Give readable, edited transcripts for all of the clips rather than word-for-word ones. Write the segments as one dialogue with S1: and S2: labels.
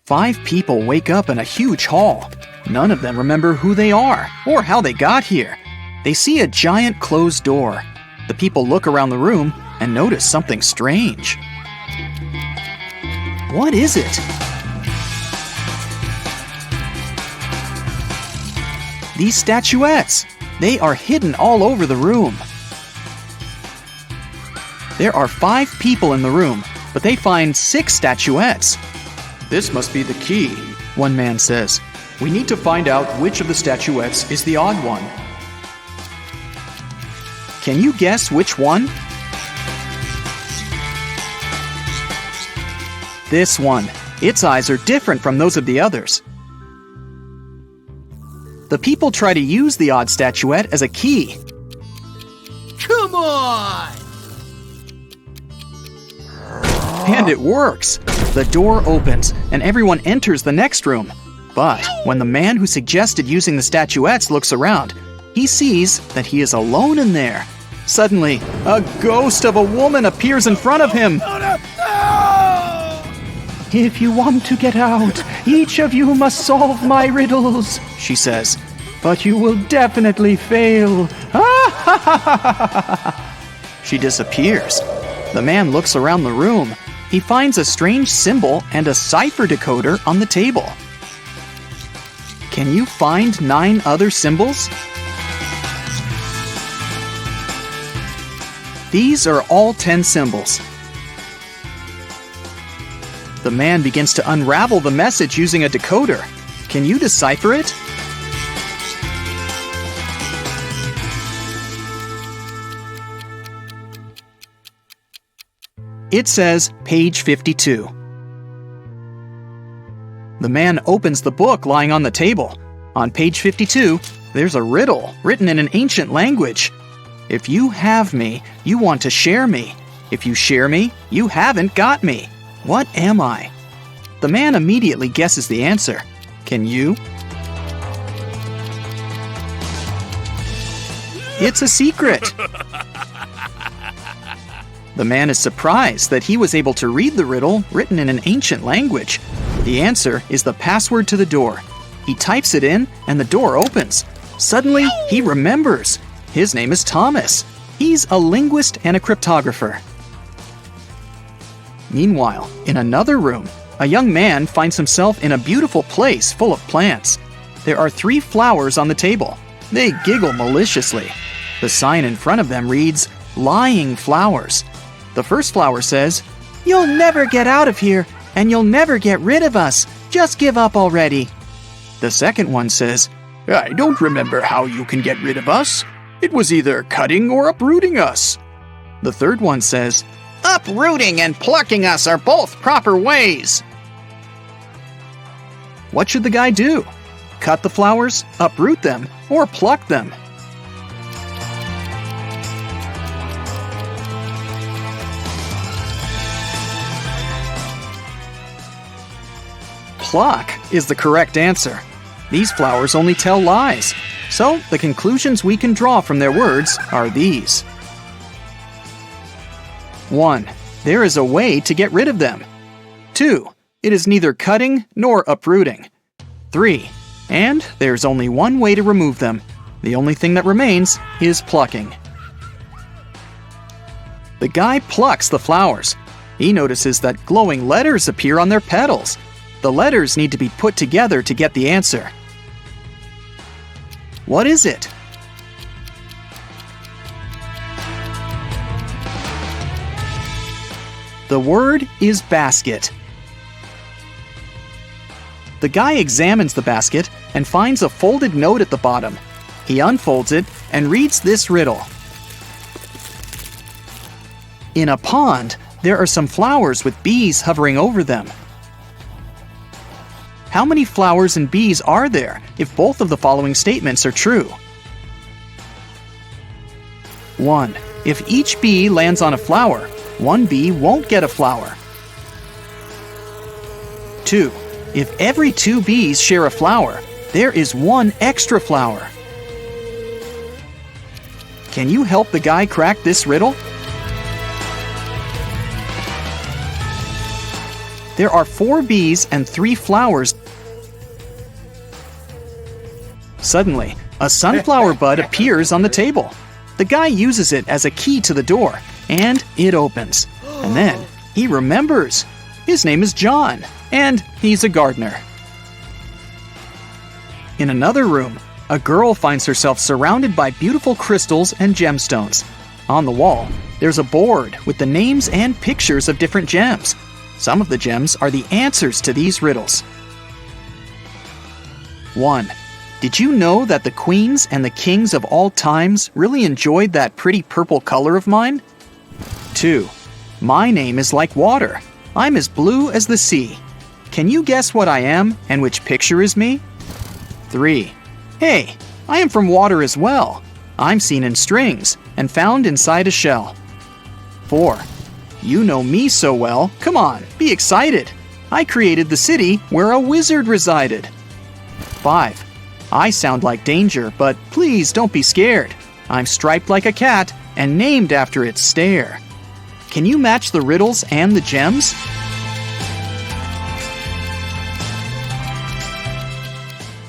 S1: 5 people wake up in a huge hall. None of them remember who they are or how they got here. They see a giant closed door. The people look around the room and notice something strange. What is it? These statuettes. They are hidden all over the room. There are 5 people in the room, but they find 6 statuettes.
S2: This must be the key, one man says. We need to find out which of the statuettes is the odd one.
S1: Can you guess which one? This one. Its eyes are different from those of the others. The people try to use the odd statuette as a key.
S3: Come on!
S1: And it works. The door opens and everyone enters the next room. But when the man who suggested using the statuettes looks around, he sees that he is alone in there. Suddenly, a ghost of a woman appears in front of him.
S4: If you want to get out, each of you must solve my riddles,
S1: she says.
S4: But you will definitely fail.
S1: She disappears. The man looks around the room. He finds a strange symbol and a cipher decoder on the table. Can you find 9 other symbols? These are all 10 symbols. The man begins to unravel the message using a decoder. Can you decipher it? It says page 52. The man opens the book lying on the table. On page 52, there's a riddle written in an ancient language. If you have me, you want to share me. If you share me, you haven't got me. What am I? The man immediately guesses the answer. Can you? It's a secret. The man is surprised that he was able to read the riddle written in an ancient language. The answer is the password to the door. He types it in and the door opens. Suddenly, he remembers. His name is Thomas. He's a linguist and a cryptographer. Meanwhile, in another room, a young man finds himself in a beautiful place full of plants. There are 3 flowers on the table. They giggle maliciously. The sign in front of them reads, "Lying Flowers." The first flower says, "You'll never get out of here, and you'll never get rid of us. Just give up already." The second one says,
S2: I don't remember how you can get rid of us. It was either cutting or uprooting us.
S1: The third one says,
S3: Uprooting and plucking us are both proper ways.
S1: What should the guy do? Cut the flowers, uproot them, or pluck them? Pluck is the correct answer. These flowers only tell lies. So the conclusions we can draw from their words are these. 1. There is a way to get rid of them. 2. It is neither cutting nor uprooting. 3. And there's only one way to remove them. The only thing that remains is plucking. The guy plucks the flowers. He notices that glowing letters appear on their petals. The letters need to be put together to get the answer. What is it? The word is basket. The guy examines the basket and finds a folded note at the bottom. He unfolds it and reads this riddle. In a pond, there are some flowers with bees hovering over them. How many flowers and bees are there if both of the following statements are true? 1. If each bee lands on a flower, one bee won't get a flower. 2. If every 2 bees share a flower, there is 1 extra flower. Can you help the guy crack this riddle? There are 4 bees and 3 flowers. Suddenly, a sunflower bud appears on the table. The guy uses it as a key to the door, and it opens. And then he remembers. His name is John, and he's a gardener. In another room, a girl finds herself surrounded by beautiful crystals and gemstones. On the wall, there's a board with the names and pictures of different gems. Some of the gems are the answers to these riddles. 1. Did you know that the queens and the kings of all times really enjoyed that pretty purple color of mine? 2. My name is like water. I'm as blue as the sea. Can you guess what I am and which picture is me? 3. Hey, I am from water as well. I'm seen in strings and found inside a shell. 4. You know me so well. Come on, be excited. I created the city where a wizard resided. 5. I sound like danger, but please don't be scared. I'm striped like a cat and named after its stare. Can you match the riddles and the gems?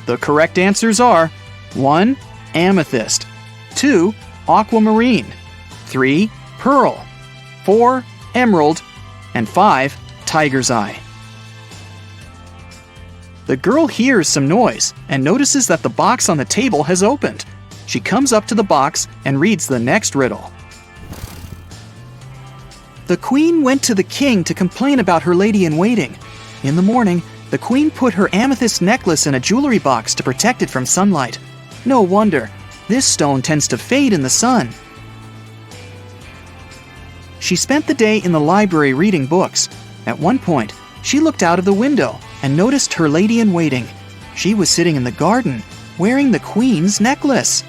S1: The correct answers are 1. Amethyst, 2. Aquamarine, 3. Pearl, 4. Emerald, and 5. Tiger's eye. The girl hears some noise and notices that the box on the table has opened. She comes up to the box and reads the next riddle. The queen went to the king to complain about her lady-in-waiting. In the morning, the queen put her amethyst necklace in a jewelry box to protect it from sunlight. No wonder, this stone tends to fade in the sun. She spent the day in the library reading books. At one point, she looked out of the window and noticed her lady-in-waiting. She was sitting in the garden, wearing the queen's necklace.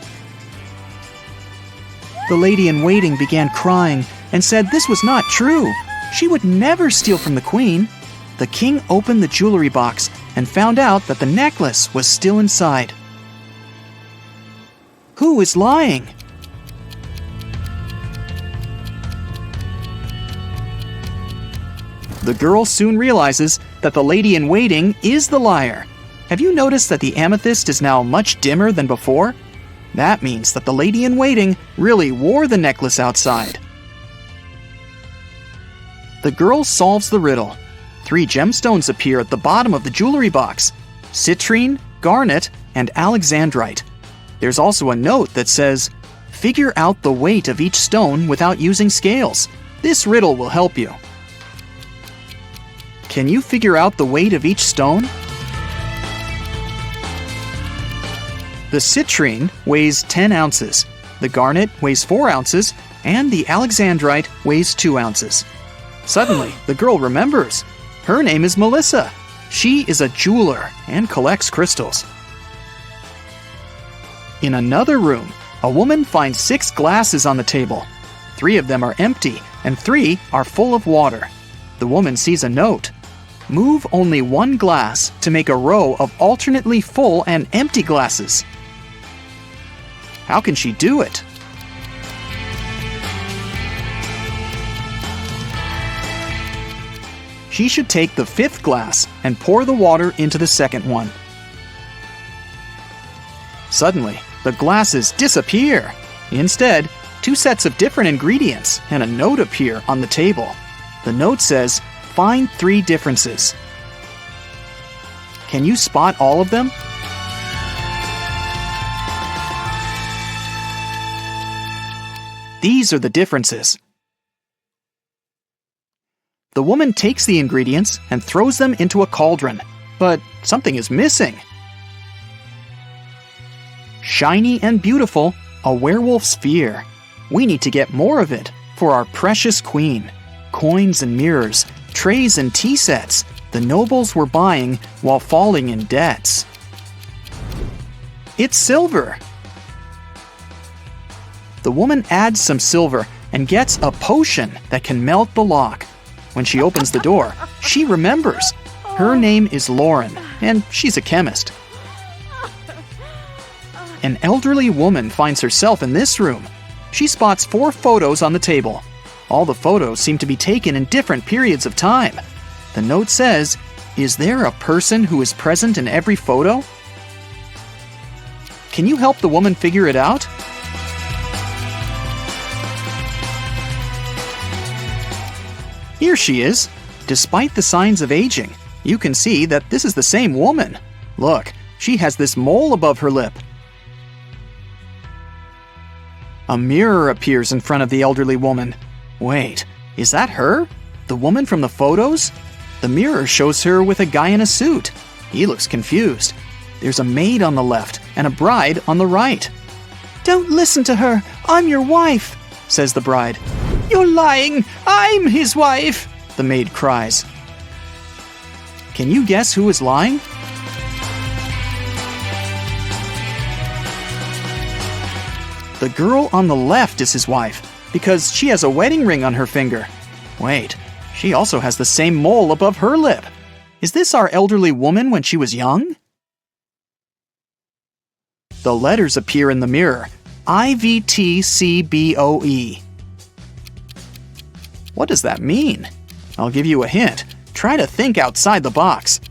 S1: The lady-in-waiting began crying and said this was not true. She would never steal from the queen. The king opened the jewelry box and found out that the necklace was still inside. Who is lying? The girl soon realizes that the lady-in-waiting is the liar. Have you noticed that the amethyst is now much dimmer than before? That means that the lady-in-waiting really wore the necklace outside. The girl solves the riddle. 3 gemstones appear at the bottom of the jewelry box: citrine, garnet, and alexandrite. There's also a note that says, "Figure out the weight of each stone without using scales. This riddle will help you." Can you figure out the weight of each stone? The citrine weighs 10 ounces, the garnet weighs 4 ounces, and the alexandrite weighs 2 ounces. Suddenly, the girl remembers. Her name is Melissa. She is a jeweler and collects crystals. In another room, a woman finds 6 glasses on the table. 3 of them are empty, and 3 are full of water. The woman sees a note. Move only 1 glass to make a row of alternately full and empty glasses. How can she do it? She should take the 5th glass and pour the water into the second one. Suddenly, the glasses disappear. Instead, 2 sets of different ingredients and a note appear on the table. The note says, "Find 3 differences." Can you spot all of them? These are the differences. The woman takes the ingredients and throws them into a cauldron, but something is missing. Shiny and beautiful, a werewolf's fear. We need to get more of it for our precious queen. Coins and mirrors, trays and tea sets, the nobles were buying while falling in debts. It's silver. The woman adds some silver and gets a potion that can melt the lock. When she opens the door, she remembers. Her name is Lauren, and she's a chemist. An elderly woman finds herself in this room. She spots 4 photos on the table. All the photos seem to be taken in different periods of time. The note says, "Is there a person who is present in every photo?" Can you help the woman figure it out? Here she is. Despite the signs of aging, you can see that this is the same woman. Look, she has this mole above her lip. A mirror appears in front of the elderly woman. Wait, is that her? The woman from the photos? The mirror shows her with a guy in a suit. He looks confused. There's a maid on the left and a bride on the right. "Don't listen to her. I'm your wife," says the bride. "You're lying. I'm his wife," the maid cries. Can you guess who is lying? The girl on the left is his wife because she has a wedding ring on her finger. Wait, she also has the same mole above her lip. Is this our elderly woman when she was young? The letters appear in the mirror. IVTCBOE. What does that mean? I'll give you a hint. Try to think outside the box.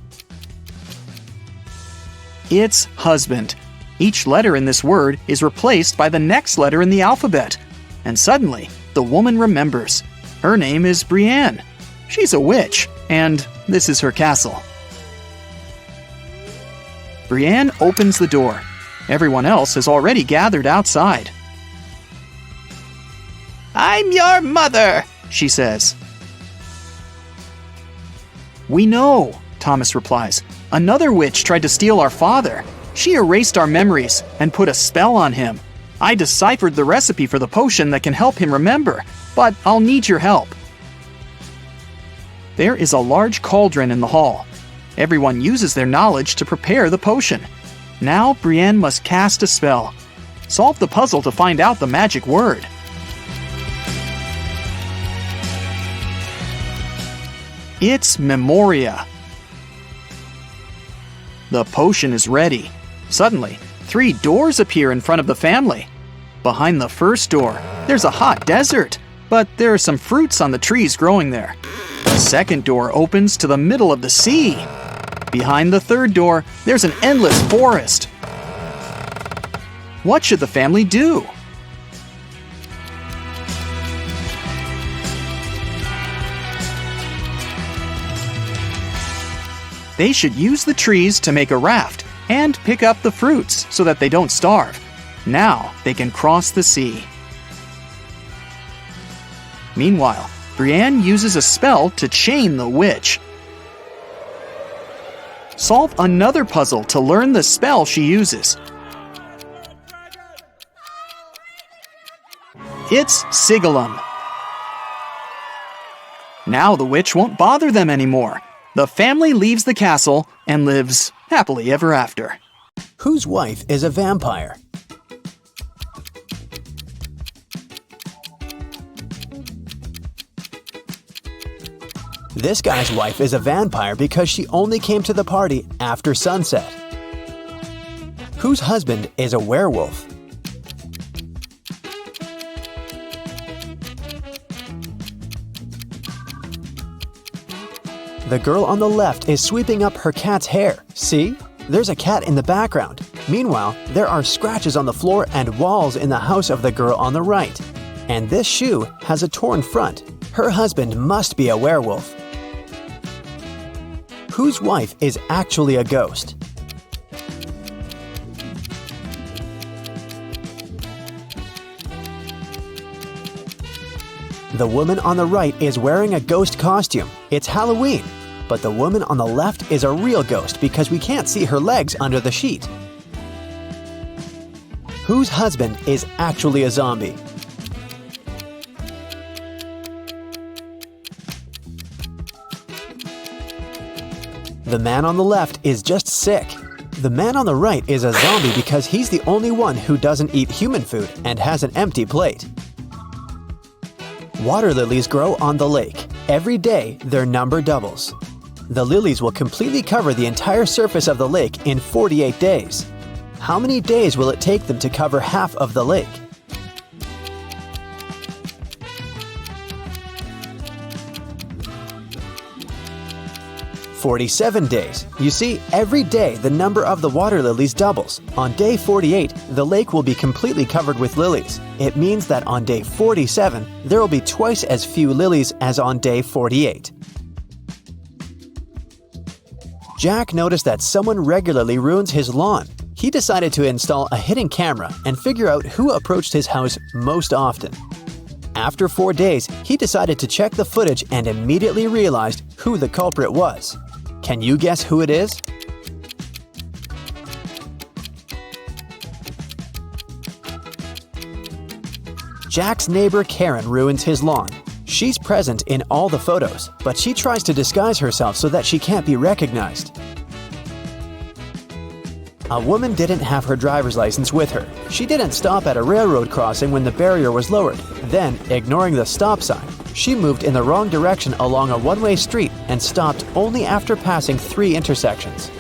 S1: It's husband. Each letter in this word is replaced by the next letter in the alphabet. And suddenly, the woman remembers. Her name is Brienne. She's a witch, and this is her castle. Brienne opens the door. Everyone else has already gathered outside.
S3: I'm your mother, she says.
S1: We know, Thomas replies. Another witch tried to steal our father. She erased our memories and put a spell on him. I deciphered the recipe for the potion that can help him remember, but I'll need your help. There is a large cauldron in the hall. Everyone uses their knowledge to prepare the potion. Now Brienne must cast a spell. Solve the puzzle to find out the magic word. It's Memoria. The potion is ready. Suddenly, 3 doors appear in front of the family. Behind the first door, there's a hot desert, but there are some fruits on the trees growing there. The second door opens to the middle of the sea. Behind the third door, there's an endless forest. What should the family do? They should use the trees to make a raft and pick up the fruits so that they don't starve. Now they can cross the sea. Meanwhile, Brienne uses a spell to chain the witch. Solve another puzzle to learn the spell she uses. It's Sigillum. Now the witch won't bother them anymore. The family leaves the castle and lives happily ever after.
S5: Whose wife is a vampire? This guy's wife is a vampire because she only came to the party after sunset. Whose husband is a werewolf? The girl on the left is sweeping up her cat's hair. See? There's a cat in the background. Meanwhile, there are scratches on the floor and walls in the house of the girl on the right. And this shoe has a torn front. Her husband must be a werewolf. Whose wife is actually a ghost? The woman on the right is wearing a ghost costume. It's Halloween. But the woman on the left is a real ghost because we can't see her legs under the sheet. Whose husband is actually a zombie? The man on the left is just sick. The man on the right is a zombie because he's the only one who doesn't eat human food and has an empty plate. Water lilies grow on the lake. Every day, their number doubles. The lilies will completely cover the entire surface of the lake in 48 days. How many days will it take them to cover half of the lake? 47 days. You see, every day the number of the water lilies doubles. On day 48, the lake will be completely covered with lilies. It means that on day 47, there will be twice as few lilies as on day 48. Jack noticed that someone regularly ruins his lawn. He decided to install a hidden camera and figure out who approached his house most often. After 4 days, he decided to check the footage and immediately realized who the culprit was. Can you guess who it is? Jack's neighbor Karen ruins his lawn. She's present in all the photos, but she tries to disguise herself so that she can't be recognized. A woman didn't have her driver's license with her. She didn't stop at a railroad crossing when the barrier was lowered. Then, ignoring the stop sign, she moved in the wrong direction along a one-way street and stopped only after passing 3 intersections.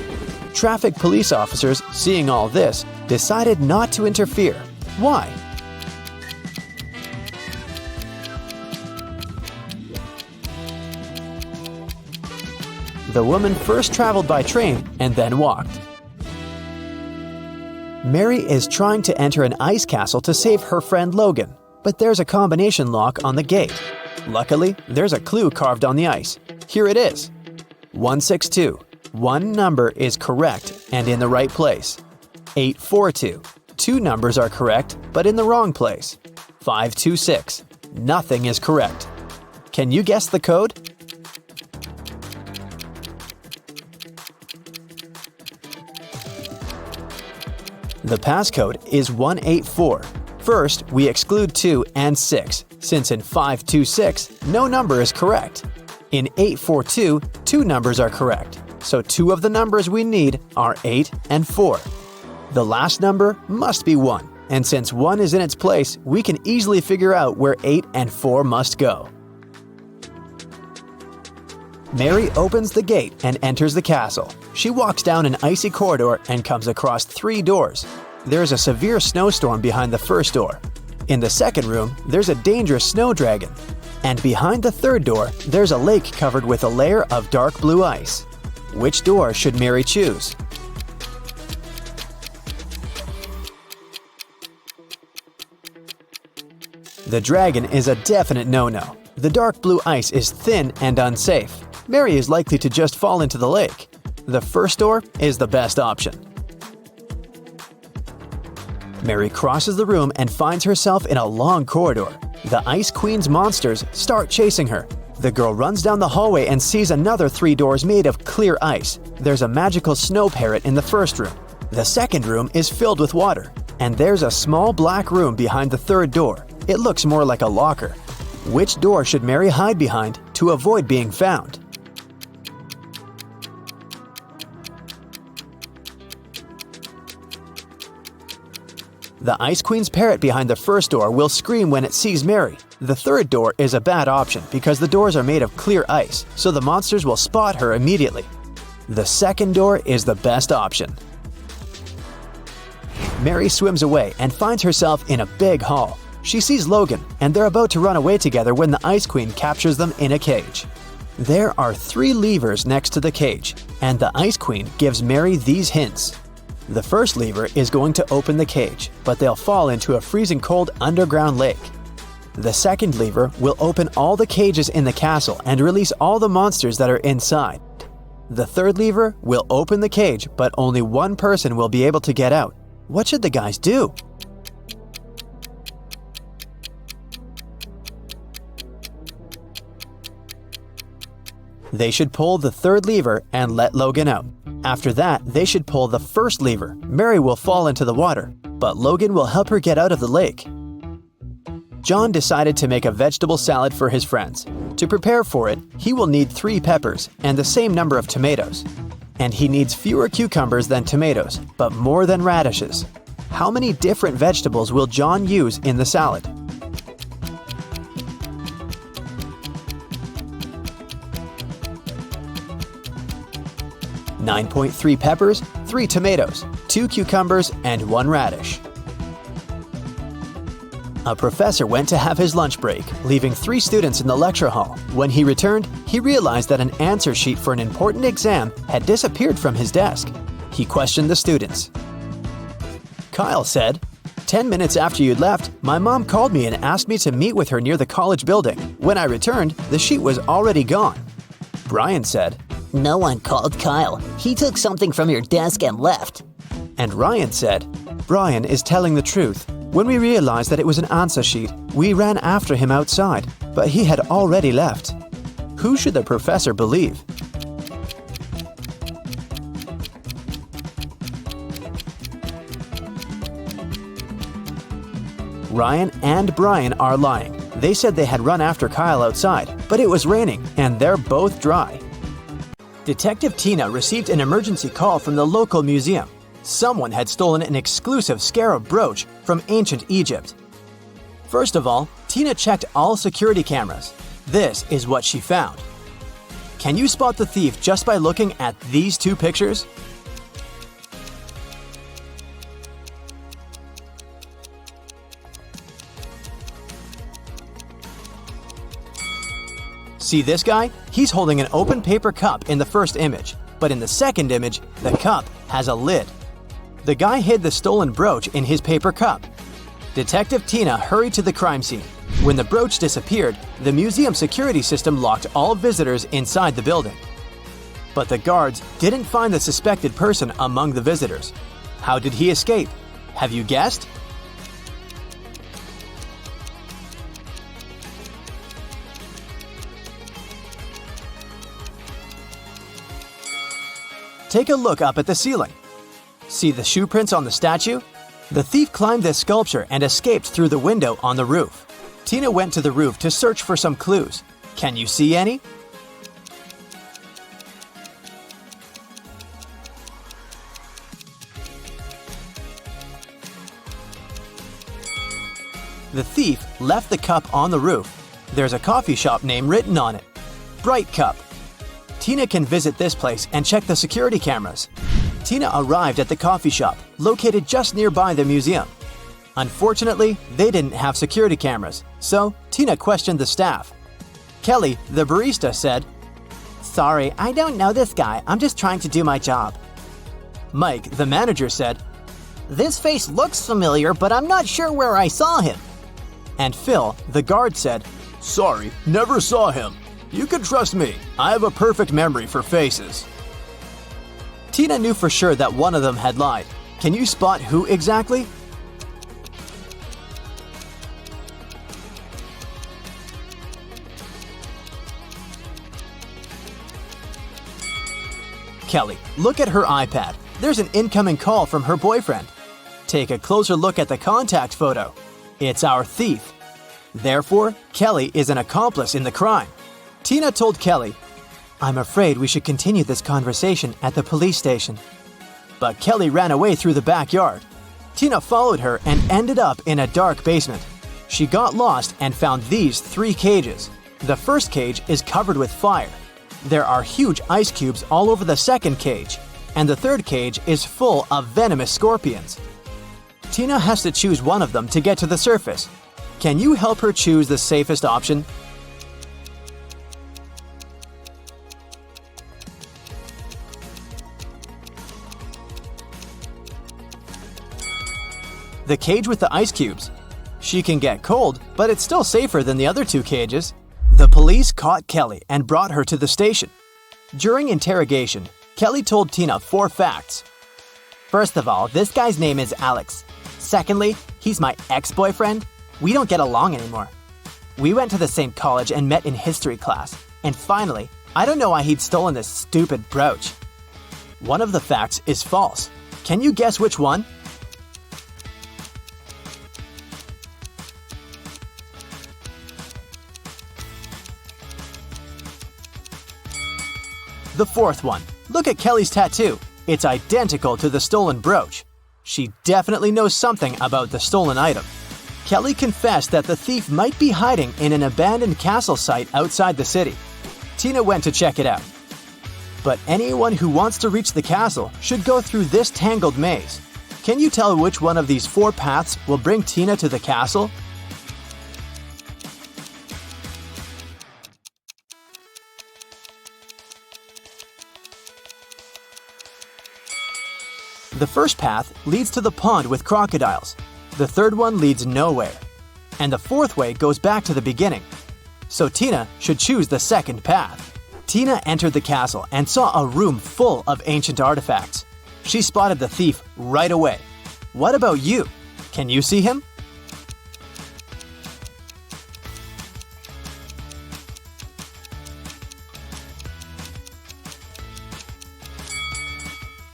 S5: Traffic police officers, seeing all this, decided not to interfere. Why? The woman first traveled by train and then walked. Mary is trying to enter an ice castle to save her friend Logan, but there's a combination lock on the gate. Luckily, there's a clue carved on the ice. Here it is. 162. One number is correct and in the right place. 842. 2 numbers are correct, but in the wrong place. 526. Nothing is correct. Can you guess the code? The passcode is 184. First, we exclude 2 and 6, since in 526, no number is correct. In 842, 2 numbers are correct, so 2 of the numbers we need are 8 and 4. The last number must be 1, and since 1 is in its place, we can easily figure out where 8 and 4 must go. Mary opens the gate and enters the castle. She walks down an icy corridor and comes across 3 doors. There's a severe snowstorm behind the first door. In the second room, there's a dangerous snow dragon. And behind the third door, there's a lake covered with a layer of dark blue ice. Which door should Mary choose? The dragon is a definite no-no. The dark blue ice is thin and unsafe. Mary is likely to just fall into the lake. The first door is the best option. Mary crosses the room and finds herself in a long corridor. The Ice Queen's monsters start chasing her. The girl runs down the hallway and sees another 3 doors made of clear ice. There's a magical snow parrot in the first room. The second room is filled with water. And there's a small black room behind the third door. It looks more like a locker. Which door should Mary hide behind to avoid being found? The Ice Queen's parrot behind the first door will scream when it sees Mary. The third door is a bad option because the doors are made of clear ice, so the monsters will spot her immediately. The second door is the best option. Mary swims away and finds herself in a big hall. She sees Logan, and they're about to run away together when the Ice Queen captures them in a cage. There are 3 levers next to the cage, and the Ice Queen gives Mary these hints. The first lever is going to open the cage, but they'll fall into a freezing cold underground lake. The second lever will open all the cages in the castle and release all the monsters that are inside. The third lever will open the cage, but only 1 person will be able to get out. What should the guys do? They should pull the third lever and let Logan out. After that, they should pull the first lever. Mary will fall into the water, but Logan will help her get out of the lake. John decided to make a vegetable salad for his friends. To prepare for it, he will need 3 peppers and the same number of tomatoes. And he needs fewer cucumbers than tomatoes, but more than radishes. How many different vegetables will John use in the salad? .3 peppers, 3 tomatoes, 2 cucumbers, and 1 radish. A professor went to have his lunch break, leaving 3 students in the lecture hall. When he returned, he realized that an answer sheet for an important exam had disappeared from his desk. He questioned the students. Kyle said, "10 minutes after you'd left, my mom called me and asked me to meet with her near the college building. When I returned, the sheet was already gone." Brian said,
S6: No one called Kyle. He took something from your desk and left.
S5: and Ryan said, "Brian is telling the truth. When we realized that it was an answer sheet, we ran after him outside, but he had already left." Who should the professor believe? Ryan and Brian are lying. They said they had run after Kyle outside, but it was raining and they're both dry. Detective Tina received an emergency call from the local museum. Someone had stolen an exclusive scarab brooch from ancient Egypt. First of all, Tina checked all security cameras. This is what she found. Can you spot the thief just by looking at these 2 pictures? See this guy? He's holding an open paper cup in the first image, but in the second image, the cup has a lid. The guy hid the stolen brooch in his paper cup. Detective Tina hurried to the crime scene. When the brooch disappeared, the museum security system locked all visitors inside the building. But the guards didn't find the suspected person among the visitors. How did he escape? Have you guessed? Take a look up at the ceiling. See the shoe prints on the statue? The thief climbed this sculpture and escaped through the window on the roof. Tina went to the roof to search for some clues. Can you see any? The thief left the cup on the roof. There's a coffee shop name written on it. Bright Cup. Tina can visit this place and check the security cameras. Tina arrived at the coffee shop, located just nearby the museum. Unfortunately, they didn't have security cameras, so Tina questioned the staff. Kelly, the barista, said, "Sorry, I don't know this guy. I'm just trying to do my job." Mike, the manager, said,
S6: This face looks familiar, but I'm not sure where I saw him.
S5: and Phil, the guard, said, "Sorry, never saw him. You can trust me. I have a perfect memory for faces." Tina knew for sure that one of them had lied. Can you spot who exactly? Kelly, look at her iPad. There's an incoming call from her boyfriend. Take a closer look at the contact photo. It's our thief. Therefore, Kelly is an accomplice in the crime. Tina told Kelly, "I'm afraid we should continue this conversation at the police station." But Kelly ran away through the backyard. Tina followed her and ended up in a dark basement. She got lost and found these 3 cages. The first cage is covered with fire. There are huge ice cubes all over the second cage, and the third cage is full of venomous scorpions. Tina has to choose one of them to get to the surface. Can you help her choose the safest option? The cage with the ice cubes. She can get cold, but it's still safer than the other 2 cages. The police caught Kelly and brought her to the station. During interrogation, Kelly told Tina 4 facts.
S6: First of all, this guy's name is Alex. Secondly, he's my ex-boyfriend. We don't get along anymore. We went to the same college and met in history class. And finally, I don't know why he'd stolen this stupid brooch.
S5: One of the facts is false. Can you guess which one? The 4th one. Look at Kelly's tattoo. It's identical to the stolen brooch. She definitely knows something about the stolen item. Kelly confessed that the thief might be hiding in an abandoned castle site outside the city. Tina went to check it out. But anyone who wants to reach the castle should go through this tangled maze. Can you tell which one of these 4 paths will bring Tina to the castle? The first path leads to the pond with crocodiles. The third one leads nowhere. And the fourth way goes back to the beginning. So Tina should choose the second path. Tina entered the castle and saw a room full of ancient artifacts. She spotted the thief right away. What about you? Can you see him?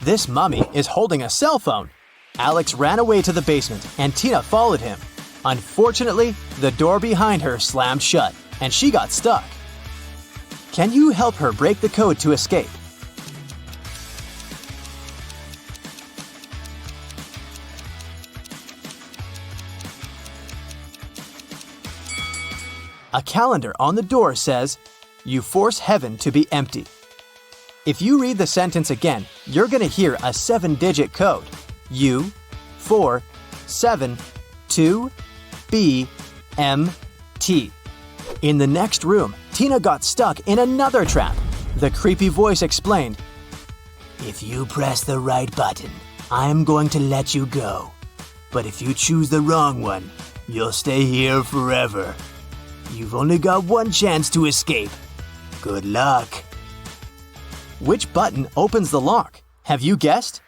S5: This mummy is holding a cell phone. Alex ran away to the basement and Tina followed him. Unfortunately, the door behind her slammed shut and she got stuck. Can you help her break the code to escape? A calendar on the door says, "You force heaven to be empty." If you read the sentence again, you're going to hear a 7-digit code. U, 4, 7, 2, B, M, T. In the next room, Tina got stuck in another trap. The creepy voice explained, "If you press the right button, I'm going to let you go. But if you choose the wrong one, you'll stay here forever. You've only got one chance to escape. Good luck." Which button opens the lock? Have you guessed?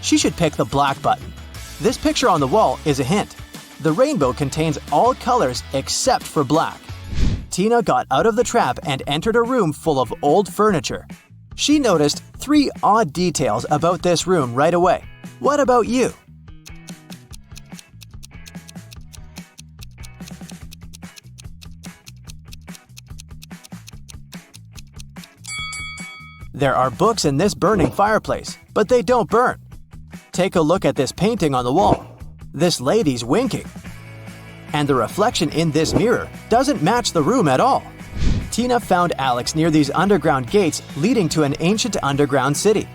S5: She should pick the black button. This picture on the wall is a hint. The rainbow contains all colors except for black. Tina got out of the trap and entered a room full of old furniture. She noticed 3 odd details about this room right away. What about you? There are books in this burning fireplace, but they don't burn. Take a look at this painting on the wall. This lady's winking. And the reflection in this mirror doesn't match the room at all. Tina found Alex near these underground gates leading to an ancient underground city.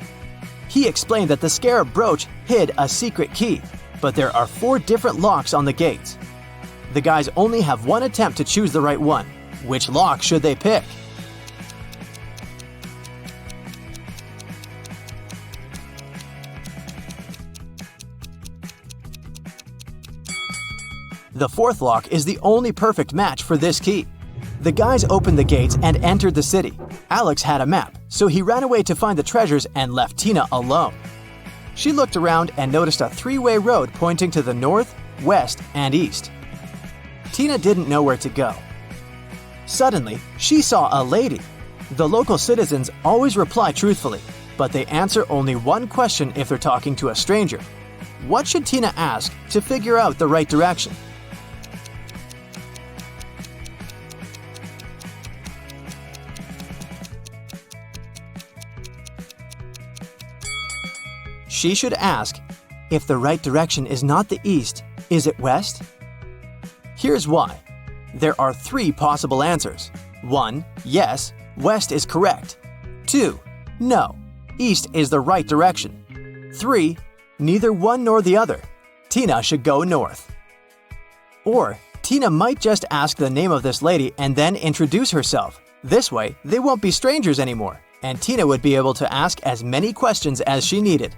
S5: He explained that the scarab brooch hid a secret key, but there are 4 different locks on the gates. The guys only have one attempt to choose the right one. Which lock should they pick? The 4th lock is the only perfect match for this key. The guys opened the gates and entered the city. Alex had a map, so he ran away to find the treasures and left Tina alone. She looked around and noticed a 3-way road pointing to the north, west, and east. Tina didn't know where to go. Suddenly, she saw a lady. The local citizens always reply truthfully, but they answer only one question if they're talking to a stranger. What should Tina ask to figure out the right direction? She should ask, if the right direction is not the east, is it west? Here's why. There are 3 possible answers. 1. Yes, west is correct. 2. No, east is the right direction. 3. Neither one nor the other. Tina should go north. Or, Tina might just ask the name of this lady and then introduce herself. This way, they won't be strangers anymore, and Tina would be able to ask as many questions as she needed.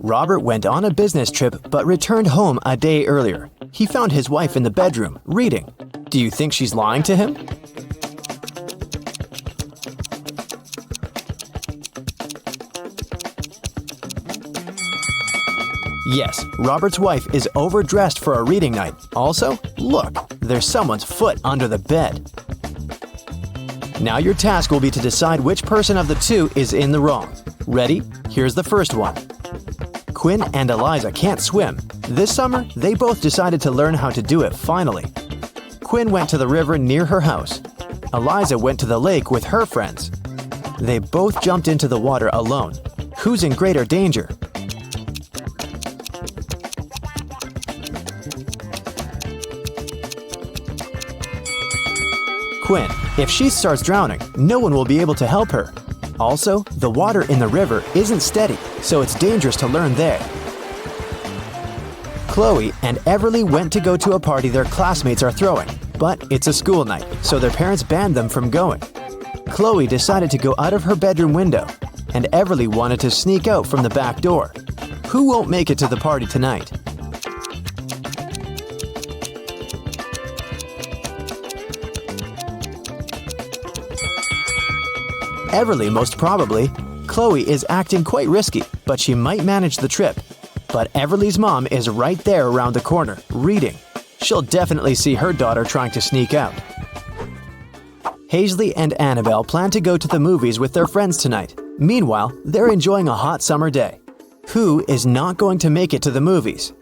S5: Robert went on a business trip but returned home a day earlier. He found his wife in the bedroom, reading. Do you think she's lying to him? Yes, Robert's wife is overdressed for a reading night. Also, look, there's someone's foot under the bed. Now your task will be to decide which person of the 2 is in the wrong. Ready? Here's the first one. Quinn and Eliza can't swim. This summer, they both decided to learn how to do it finally. Quinn went to the river near her house. Eliza went to the lake with her friends. They both jumped into the water alone. Who's in greater danger? Quinn. If she starts drowning, no one will be able to help her. Also, the water in the river isn't steady, so it's dangerous to learn there. Chloe and Everly went to go to a party their classmates are throwing, but it's a school night, so their parents banned them from going. Chloe decided to go out of her bedroom window, and Everly wanted to sneak out from the back door. Who won't make it to the party tonight? Everly, most probably. Chloe is acting quite risky, but she might manage the trip. But Everly's mom is right there around the corner, reading. She'll definitely see her daughter trying to sneak out. Hazley and Annabelle plan to go to the movies with their friends tonight. Meanwhile, they're enjoying a hot summer day. Who is not going to make it to the movies?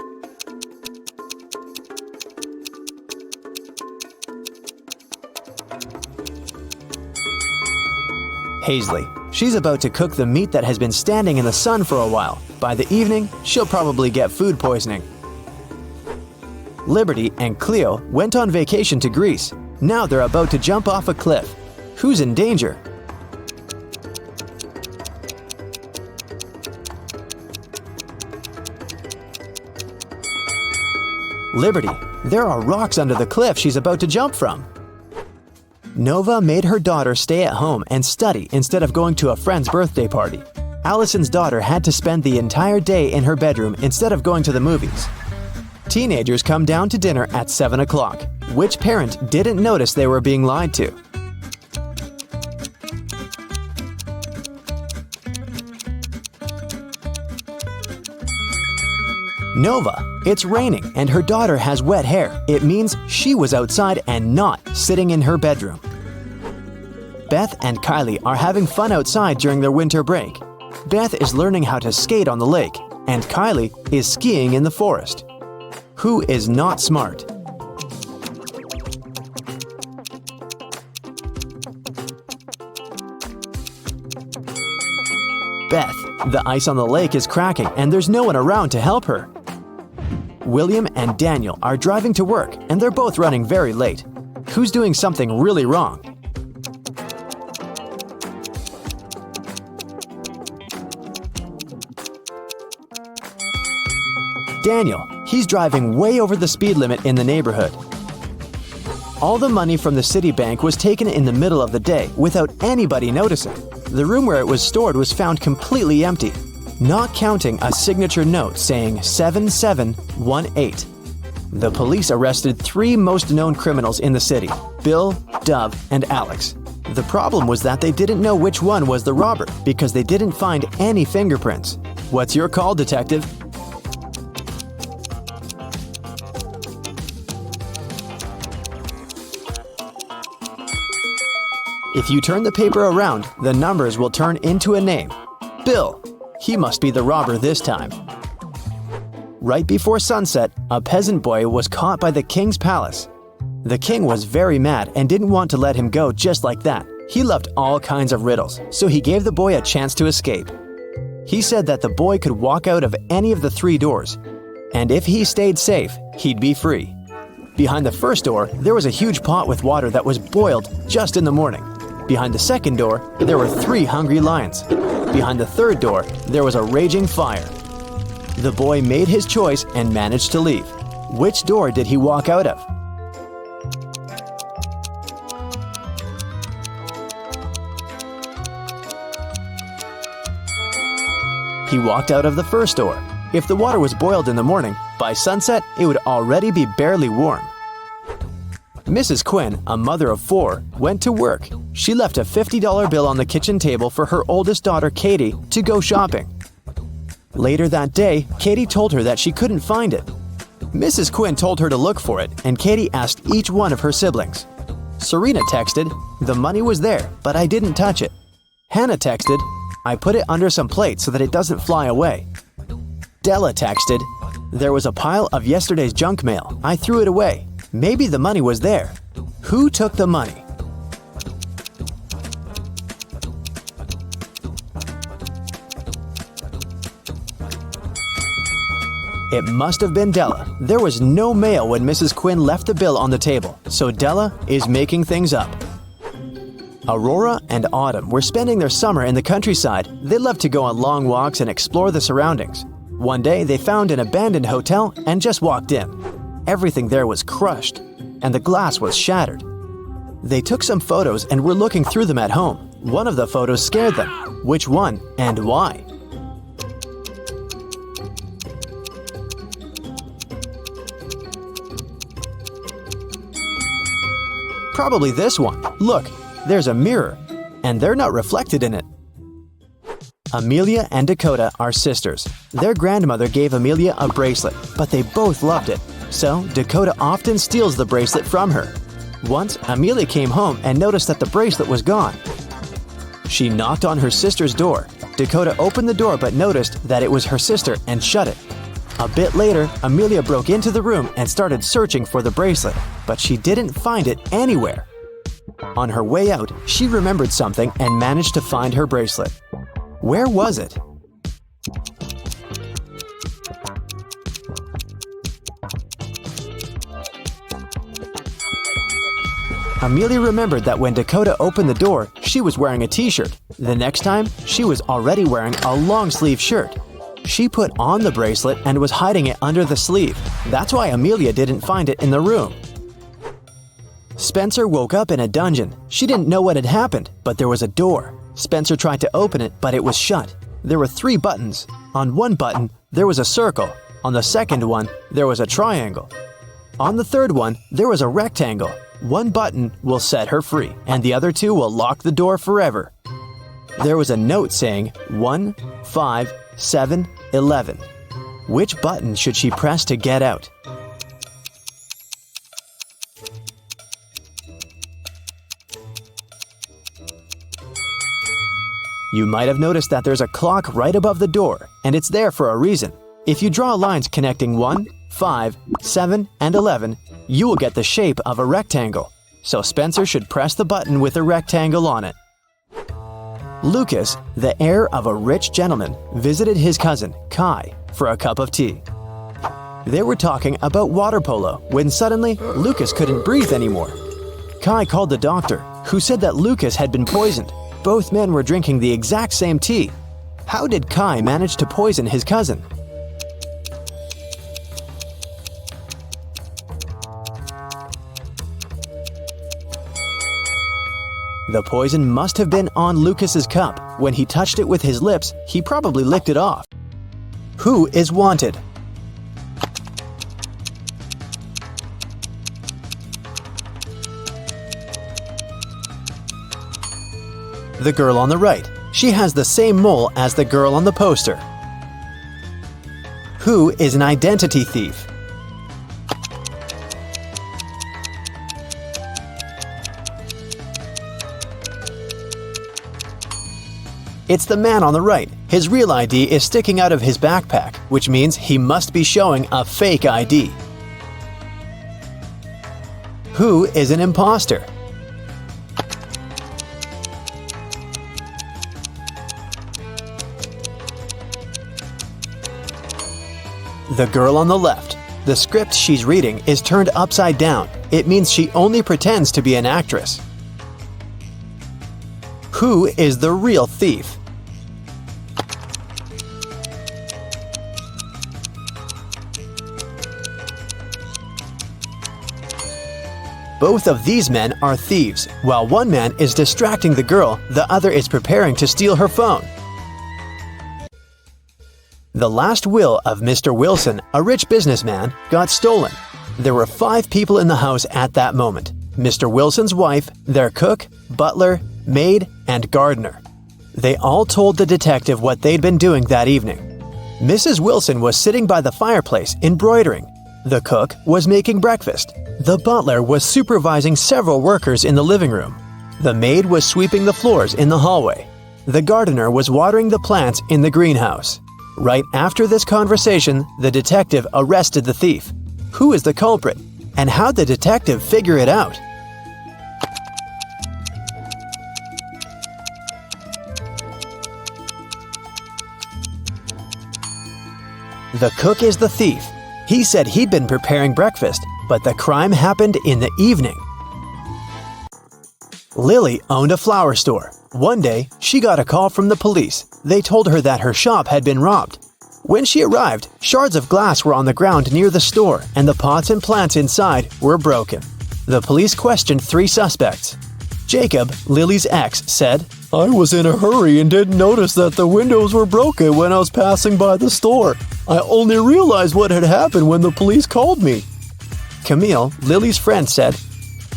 S5: Hazley. She's about to cook the meat that has been standing in the sun for a while. By the evening, she'll probably get food poisoning. Liberty and Cleo went on vacation to Greece. Now they're about to jump off a cliff. Who's in danger? Liberty. There are rocks under the cliff she's about to jump from. Nova made her daughter stay at home and study instead of going to a friend's birthday party. Allison's daughter had to spend the entire day in her bedroom instead of going to the movies. Teenagers come down to dinner at 7 o'clock. Which parent didn't notice they were being lied to? Nova. It's raining and her daughter has wet hair. It means she was outside and not sitting in her bedroom. Beth and Kylie are having fun outside during their winter break. Beth is learning how to skate on the lake, and Kylie is skiing in the forest. Who is not smart? Beth. The ice on the lake is cracking and there's no one around to help her. William and Daniel are driving to work and they're both running very late. Who's doing something really wrong? Daniel. He's driving way over the speed limit in the neighborhood. All the money from the city bank was taken in the middle of the day without anybody noticing. The room where it was stored was found completely empty, not counting a signature note saying 7718. The police arrested 3 most known criminals in the city, Bill, Dove, and Alex. The problem was that they didn't know which one was the robber because they didn't find any fingerprints. What's your call, detective? If you turn the paper around, the numbers will turn into a name. Bill. He must be the robber this time. Right before sunset, a peasant boy was caught by the king's palace. The king was very mad and didn't want to let him go just like that. He loved all kinds of riddles, so he gave the boy a chance to escape. He said that the boy could walk out of any of the 3 doors, and if he stayed safe, he'd be free. Behind the first door, there was a huge pot with water that was boiled just in the morning. Behind the second door, there were 3 hungry lions. Behind the third door, there was a raging fire. The boy made his choice and managed to leave. Which door did he walk out of? He walked out of the first door. If the water was boiled in the morning, by sunset it would already be barely warm. Mrs. Quinn, a mother of 4, went to work. She left a $50 bill on the kitchen table for her oldest daughter, Katie, to go shopping. Later that day, Katie told her that she couldn't find it. Mrs. Quinn told her to look for it, and Katie asked each one of her siblings. Serena texted, "The money was there, but I didn't touch it." Hannah texted, "I put it under some plates so that it doesn't fly away." Della texted, "There was a pile of yesterday's junk mail. I threw it away. Maybe the money was there." Who took the money? It must have been Della. There was no mail when Mrs. Quinn left the bill on the table, so Della is making things up. Aurora and Autumn were spending their summer in the countryside. They loved to go on long walks and explore the surroundings. One day, they found an abandoned hotel and just walked in. Everything there was crushed, and the glass was shattered. They took some photos and were looking through them at home. One of the photos scared them. Which one and why? Probably this one. Look, there's a mirror, and they're not reflected in it. Amelia and Dakota are sisters. Their grandmother gave Amelia a bracelet, but they both loved it. So Dakota often steals the bracelet from her. Once, Amelia came home and noticed that the bracelet was gone. She knocked on her sister's door. Dakota opened the door but noticed that it was her sister and shut it. A bit later, Amelia broke into the room and started searching for the bracelet, but she didn't find it anywhere. On her way out, she remembered something and managed to find her bracelet. Where was it? Amelia remembered that when Dakota opened the door, she was wearing a t-shirt. The next time, she was already wearing a long-sleeve shirt. She put on the bracelet and was hiding it under the sleeve. That's why Amelia didn't find it in the room. Spencer woke up in a dungeon. She didn't know what had happened, but there was a door. Spencer tried to open it, but it was shut. There were 3 buttons. On one button, there was a circle. On the second one, there was a triangle. On the third one, there was a rectangle. One button will set her free, and the other 2 will lock the door forever. There was a note saying 1, 5, 7, 11. Which button should she press to get out? You might have noticed that there's a clock right above the door, and it's there for a reason. If you draw lines connecting 1, 5, 7, and 11, you will get the shape of a rectangle. So Spencer should press the button with a rectangle on it. Lucas, the heir of a rich gentleman, visited his cousin, Kai, for a cup of tea. They were talking about water polo when suddenly Lucas couldn't breathe anymore. Kai called the doctor, who said that Lucas had been poisoned. Both men were drinking the exact same tea. How did Kai manage to poison his cousin? The poison must have been on Lucas's cup. When he touched it with his lips, he probably licked it off. Who is wanted? The girl on the right. She has the same mole as the girl on the poster. Who is an identity thief? It's the man on the right. His real ID is sticking out of his backpack, which means he must be showing a fake ID. Who is an imposter? The girl on the left. The script she's reading is turned upside down. It means she only pretends to be an actress. Who is the real thief? Both of these men are thieves. While one man is distracting the girl, the other is preparing to steal her phone. The last will of Mr. Wilson, a rich businessman, got stolen. There were 5 people in the house at that moment. Mr. Wilson's wife, their cook, butler, maid, and gardener. They all told the detective what they'd been doing that evening. Mrs. Wilson was sitting by the fireplace, embroidering. The cook was making breakfast. The butler was supervising several workers in the living room. The maid was sweeping the floors in the hallway. The gardener was watering the plants in the greenhouse. Right after this conversation, the detective arrested the thief. Who is the culprit? And how'd the detective figure it out? The cook is the thief. He said he'd been preparing breakfast, but the crime happened in the evening. Lily owned a flower store. One day, she got a call from the police. They told her that her shop had been robbed. When she arrived, shards of glass were on the ground near the store, and the pots and plants inside were broken. The police questioned 3 suspects. Jacob, Lily's ex, said, "I was in a hurry and didn't notice that the windows were broken when I was passing by the store. I only realized what had happened when the police called me." Camille, Lily's friend, said,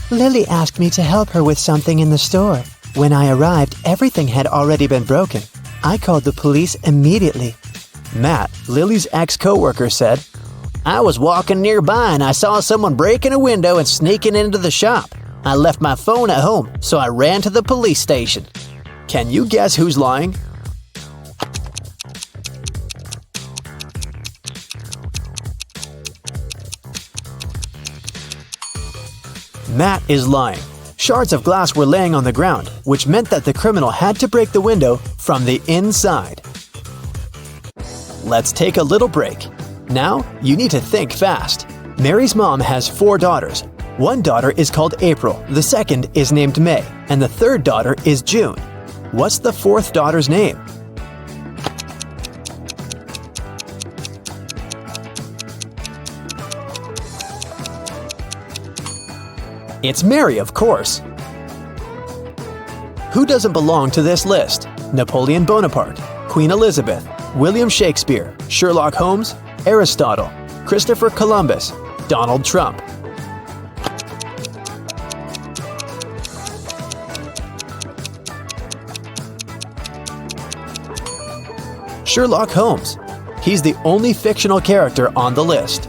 S5: "Lily asked me to help her with something in the store. When I arrived, everything had already been broken. I called the police immediately." Matt, Lily's ex-coworker, said, "I was walking nearby and I saw someone breaking a window and sneaking into the shop. I left my phone at home, so I ran to the police station." Can you guess who's lying? Matt is lying. Shards of glass were laying on the ground, which meant that the criminal had to break the window from the inside. Let's take a little break. Now, you need to think fast. Mary's mom has 4 daughters. One daughter is called April, the second is named May, and the third daughter is June. What's the 4th daughter's name? It's Mary, of course. Who doesn't belong to this list? Napoleon Bonaparte, Queen Elizabeth, William Shakespeare, Sherlock Holmes, Aristotle, Christopher Columbus, Donald Trump. Sherlock Holmes. He's the only fictional character on the list.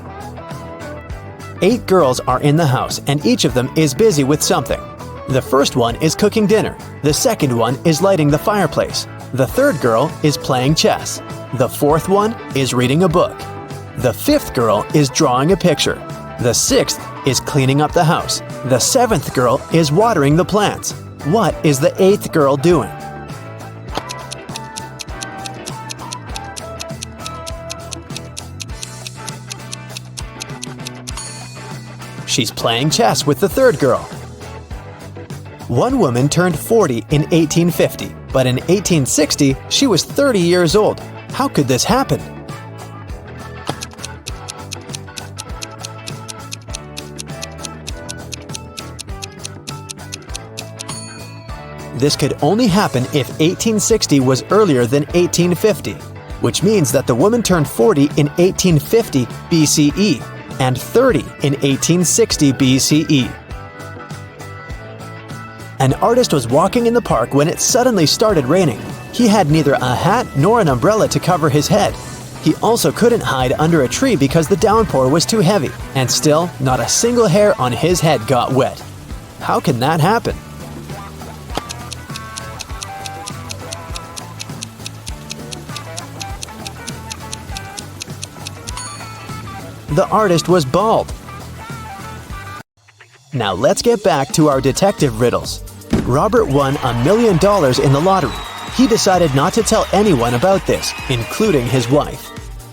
S5: 8 girls are in the house and each of them is busy with something. The first one is cooking dinner. The second one is lighting the fireplace. The third girl is playing chess. The fourth one is reading a book. The fifth girl is drawing a picture. The sixth is cleaning up the house. The seventh girl is watering the plants. What is the eighth girl doing? She's playing chess with the third girl. One woman turned 40 in 1850, but in 1860 she was 30 years old. How could this happen? This could only happen if 1860 was earlier than 1850, which means that the woman turned 40 in 1850 BCE and 30 in 1860 BCE. An artist was walking in the park when it suddenly started raining. He had neither a hat nor an umbrella to cover his head. He also couldn't hide under a tree because the downpour was too heavy, and still, not a single hair on his head got wet. How can that happen? The artist was bald. Now let's get back to our detective riddles. Robert won $1 million in the lottery. He decided not to tell anyone about this, including his wife.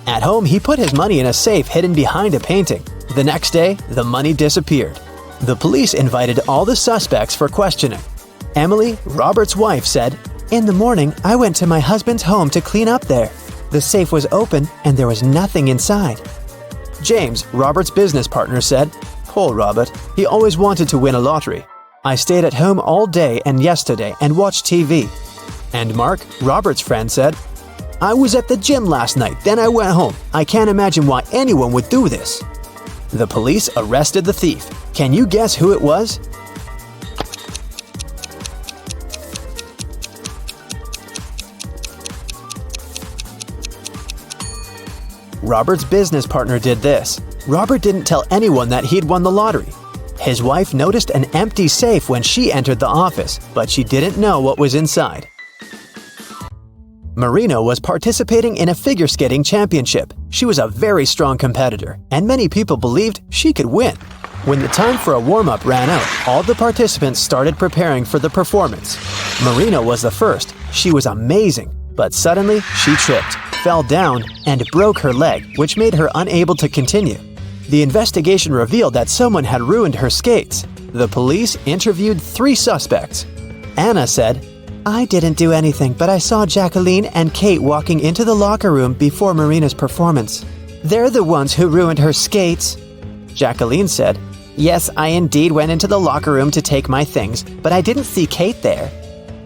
S5: At home, he put his money in a safe hidden behind a painting. The next day, the money disappeared. The police invited all the suspects for questioning. Emily, Robert's wife, said, "In the morning, I went to my husband's home to clean up there. The safe was open and there was nothing inside." James, Robert's business partner, said, "Poor Robert, he always wanted to win a lottery. I stayed at home all day and yesterday and watched TV." And Mark, Robert's friend, said, "I was at the gym last night, then I went home. I can't imagine why anyone would do this." The police arrested the thief. Can you guess who it was? Robert's business partner did this. Robert didn't tell anyone that he'd won the lottery. His wife noticed an empty safe when she entered the office, but she didn't know what was inside. Marina was participating in a figure skating championship. She was a very strong competitor, and many people believed she could win. When the time for a warm-up ran out, all the participants started preparing for the performance. Marina was the first. She was amazing, but suddenly she tripped, fell down, and broke her leg, which made her unable to continue. The investigation revealed that someone had ruined her skates. The police interviewed 3 suspects. Anna said, I didn't do anything, but I saw Jacqueline and Kate walking into the locker room before Marina's performance. They're the ones who ruined her skates. Jacqueline said, Yes, I indeed went into the locker room to take my things, but I didn't see Kate there.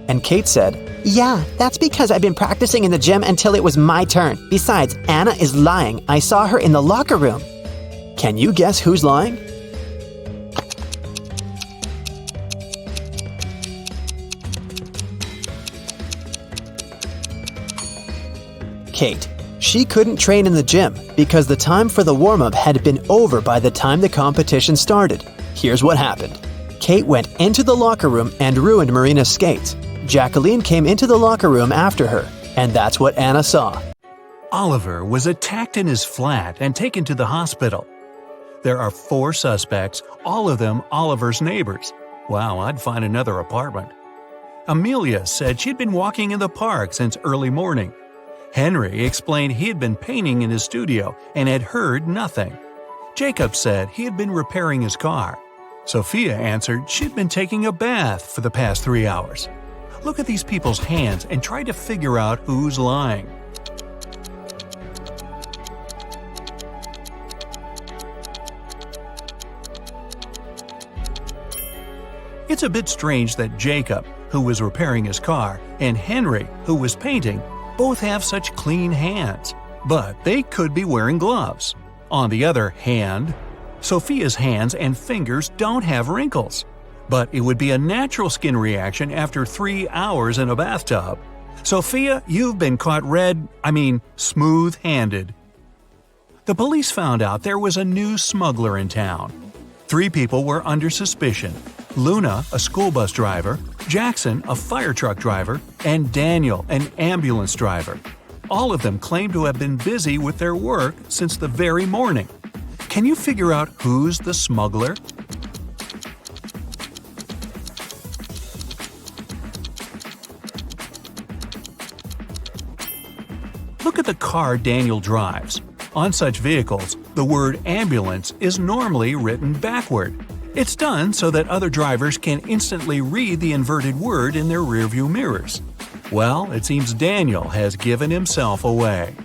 S5: And Kate said, Yeah, that's because I've been practicing in the gym until it was my turn. Besides, Anna is lying. I saw her in the locker room. Can you guess who's lying? Kate. She couldn't train in the gym because the time for the warm-up had been over by the time the competition started. Here's what happened. Kate went into the locker room and ruined Marina's skates. Jacqueline came into the locker room after her, and that's what Anna saw.
S7: Oliver was attacked in his flat and taken to the hospital. There are 4 suspects, all of them Oliver's neighbors. Wow, I'd find another apartment. Amelia said she'd been walking in the park since early morning. Henry explained he had been painting in his studio and had heard nothing. Jacob said he had been repairing his car. Sophia answered she'd been taking a bath for the past 3 hours. Look at these people's hands and try to figure out who's lying. It's a bit strange that Jacob, who was repairing his car, and Henry, who was painting, both have such clean hands, but they could be wearing gloves. On the other hand, Sophia's hands and fingers don't have wrinkles, but it would be a natural skin reaction after 3 hours in a bathtub. Sophia, you've been caught smooth-handed. The police found out there was a new smuggler in town. 3 people were under suspicion: Luna, a school bus driver, Jackson, a fire truck driver, and Daniel, an ambulance driver. All of them claimed to have been busy with their work since the very morning. Can you figure out who's the smuggler? Look at the car Daniel drives. On such vehicles, the word ambulance is normally written backward. It's done so that other drivers can instantly read the inverted word in their rearview mirrors. Well, it seems Daniel has given himself away.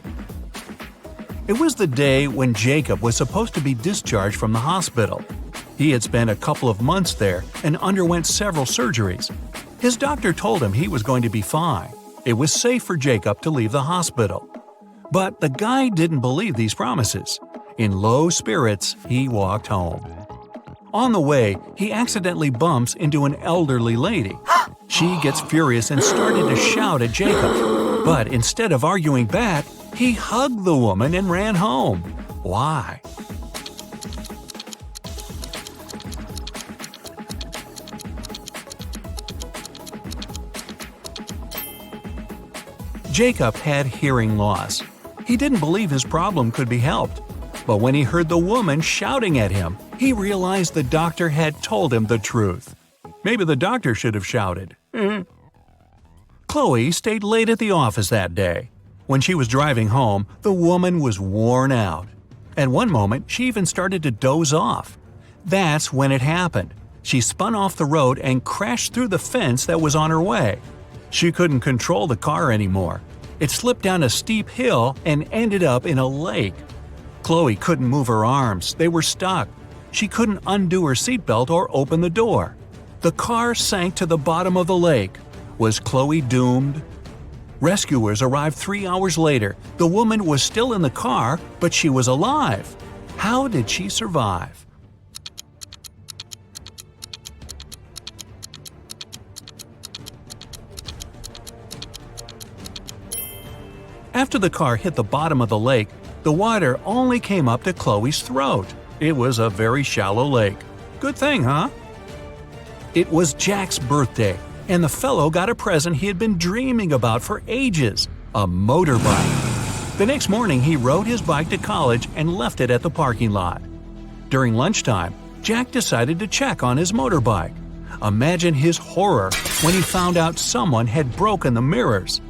S7: It was the day when Jacob was supposed to be discharged from the hospital. He had spent a couple of months there and underwent several surgeries. His doctor told him he was going to be fine. It was safe for Jacob to leave the hospital. But the guy didn't believe these promises. In low spirits, he walked home. On the way, he accidentally bumps into an elderly lady. She gets furious and started to shout at Jacob. But instead of arguing back, he hugged the woman and ran home. Why? Jacob had hearing loss. He didn't believe his problem could be helped. But when he heard the woman shouting at him, he realized the doctor had told him the truth. Maybe the doctor should have shouted. Chloe stayed late at the office that day. When she was driving home, the woman was worn out. At one moment, she even started to doze off. That's when it happened. She spun off the road and crashed through the fence that was on her way. She couldn't control the car anymore. It slipped down a steep hill and ended up in a lake. Chloe couldn't move her arms. They were stuck. She couldn't undo her seatbelt or open the door. The car sank to the bottom of the lake. Was Chloe doomed? Rescuers arrived 3 hours later. The woman was still in the car, but she was alive. How did she survive? After the car hit the bottom of the lake, the water only came up to Chloe's throat. It was a very shallow lake. Good thing, huh? It was Jack's birthday, and the fellow got a present he had been dreaming about for ages – a motorbike. The next morning, he rode his bike to college and left it at the parking lot. During lunchtime, Jack decided to check on his motorbike. Imagine his horror when he found out someone had broken the mirrors.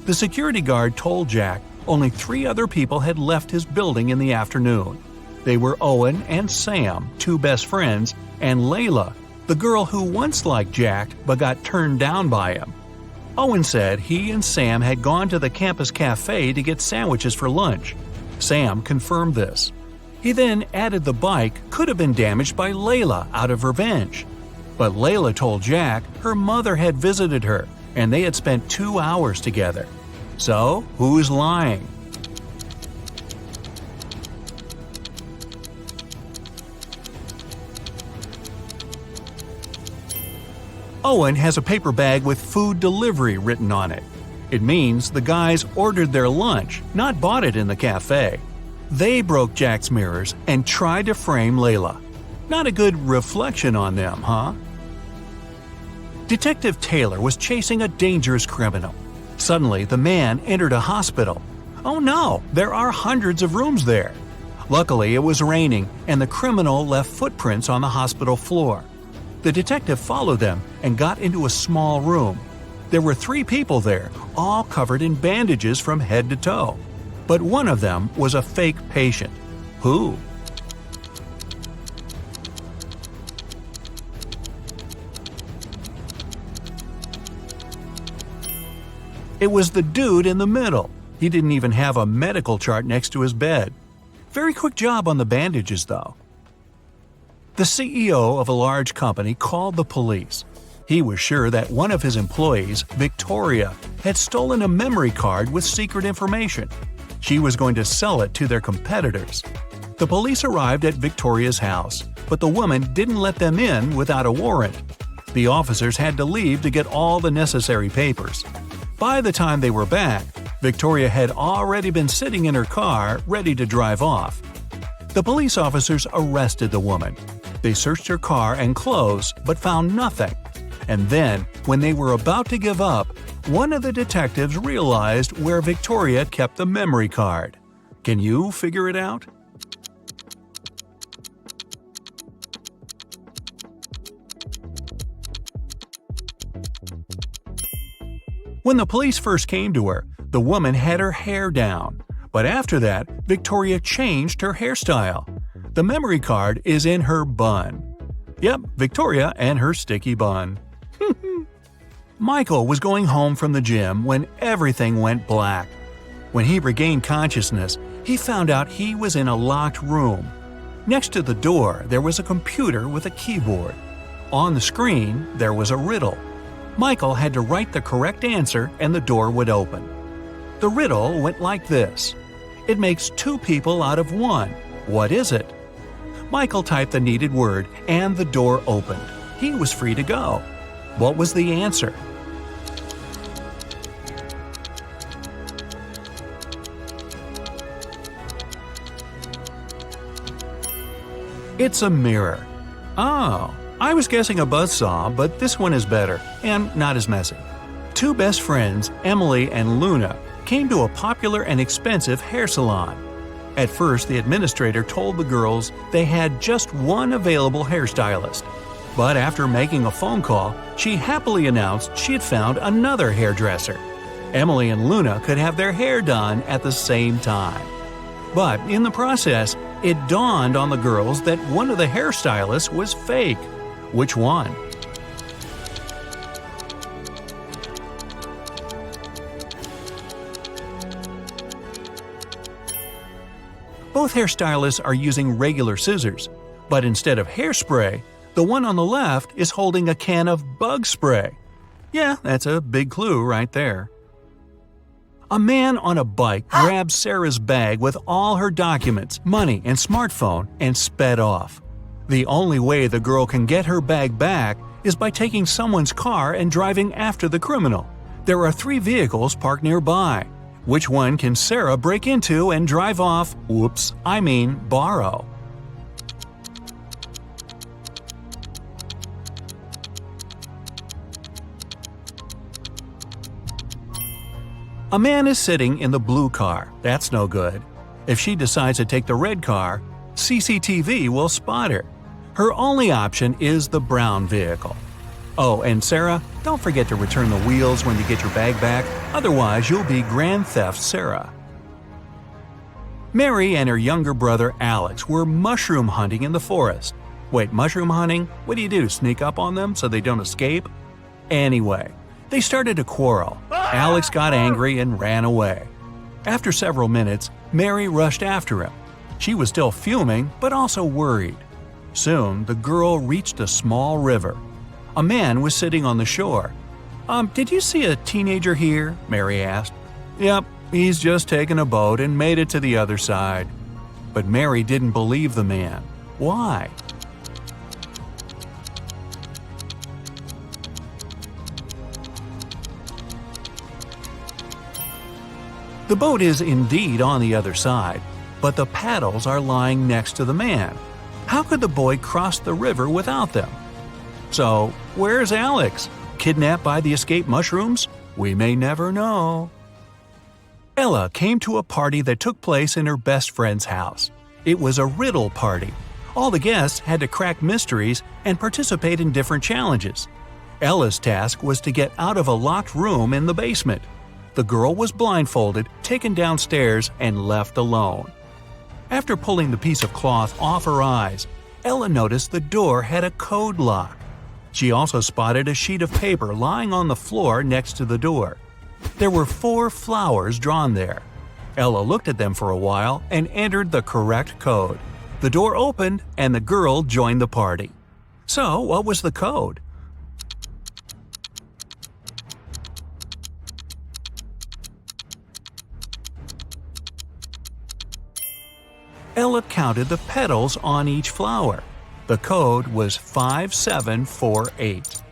S7: The security guard told Jack only 3 other people had left his building in the afternoon. They were Owen and Sam, 2 best friends, and Layla, the girl who once liked Jack but got turned down by him. Owen said he and Sam had gone to the campus cafe to get sandwiches for lunch. Sam confirmed this. He then added the bike could have been damaged by Layla out of revenge. But Layla told Jack her mother had visited her and they had spent 2 hours together. So, who's lying? Owen has a paper bag with food delivery written on it. It means the guys ordered their lunch, not bought it in the cafe. They broke Jack's mirrors and tried to frame Layla. Not a good reflection on them, huh? Detective Taylor was chasing a dangerous criminal. Suddenly, the man entered a hospital. Oh no, there are hundreds of rooms there. Luckily, it was raining and the criminal left footprints on the hospital floor. The detective followed them and got into a small room. There were 3 people there, all covered in bandages from head to toe. But one of them was a fake patient. Who? It was the dude in the middle. He didn't even have a medical chart next to his bed. Very quick job on the bandages, though. The CEO of a large company called the police. He was sure that one of his employees, Victoria, had stolen a memory card with secret information. She was going to sell it to their competitors. The police arrived at Victoria's house, but the woman didn't let them in without a warrant. The officers had to leave to get all the necessary papers. By the time they were back, Victoria had already been sitting in her car, ready to drive off. The police officers arrested the woman. They searched her car and clothes, but found nothing. And then, when they were about to give up, one of the detectives realized where Victoria kept the memory card. Can you figure it out? When the police first came to her, the woman had her hair down. But after that, Victoria changed her hairstyle. The memory card is in her bun. Yep, Victoria and her sticky bun. Michael was going home from the gym when everything went black. When he regained consciousness, he found out he was in a locked room. Next to the door, there was a computer with a keyboard. On the screen, there was a riddle. Michael had to write the correct answer and the door would open. The riddle went like this. It makes 2 people out of 1. What is it? Michael typed the needed word and the door opened. He was free to go. What was the answer? It's a mirror. Oh, I was guessing a buzzsaw, but this one is better and not as messy. 2 best friends, Emily and Luna, came to a popular and expensive hair salon. At first, the administrator told the girls they had just one available hairstylist. But after making a phone call, she happily announced she had found another hairdresser. Emily and Luna could have their hair done at the same time. But in the process, it dawned on the girls that one of the hairstylists was fake. Which one? Both hairstylists are using regular scissors, but instead of hairspray, the one on the left is holding a can of bug spray. Yeah, that's a big clue right there. A man on a bike grabbed Sarah's bag with all her documents, money, and smartphone and sped off. The only way the girl can get her bag back is by taking someone's car and driving after the criminal. There are 3 vehicles parked nearby. Which one can Sarah break into and drive off? Borrow. A man is sitting in the blue car. That's no good. If she decides to take the red car, CCTV will spot her. Her only option is the brown vehicle. Oh, and Sarah, don't forget to return the wheels when you get your bag back, otherwise you'll be Grand Theft Sarah. Mary and her younger brother Alex were mushroom hunting in the forest. Wait, mushroom hunting? What do? Sneak up on them so they don't escape? Anyway, They started to quarrel. Alex got angry and ran away. After several minutes, Mary rushed after him. She was still fuming, but also worried. Soon, the girl reached a small river. A man was sitting on the shore. Did you see a teenager here?" Mary asked. "Yep, he's just taken a boat and made it to the other side." But Mary didn't believe the man. Why? The boat is indeed on the other side, but the paddles are lying next to the man. How could the boy cross the river without them? So, where's Alex? Kidnapped by the escape mushrooms? We may never know. Ella came to a party that took place in her best friend's house. It was a riddle party. All the guests had to crack mysteries and participate in different challenges. Ella's task was to get out of a locked room in the basement. The girl was blindfolded, taken downstairs, and left alone. After pulling the piece of cloth off her eyes, Ella noticed the door had a code lock. She also spotted a sheet of paper lying on the floor next to the door. There were 4 flowers drawn there. Ella looked at them for a while and entered the correct code. The door opened and the girl joined the party. So, what was the code? Ella counted the petals on each flower. The code was 5748.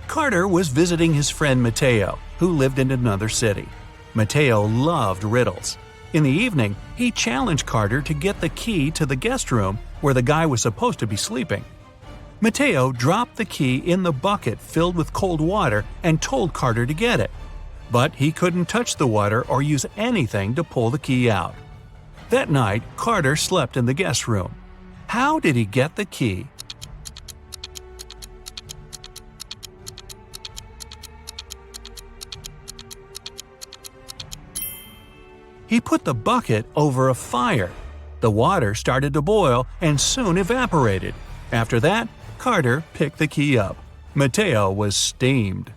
S7: Carter was visiting his friend Mateo, who lived in another city. Mateo loved riddles. In the evening, he challenged Carter to get the key to the guest room where the guy was supposed to be sleeping. Mateo dropped the key in the bucket filled with cold water and told Carter to get it. But he couldn't touch the water or use anything to pull the key out. That night, Carter slept in the guest room. How did he get the key? He put the bucket over a fire. The water started to boil and soon evaporated. After that, Carter picked the key up. Mateo was steamed.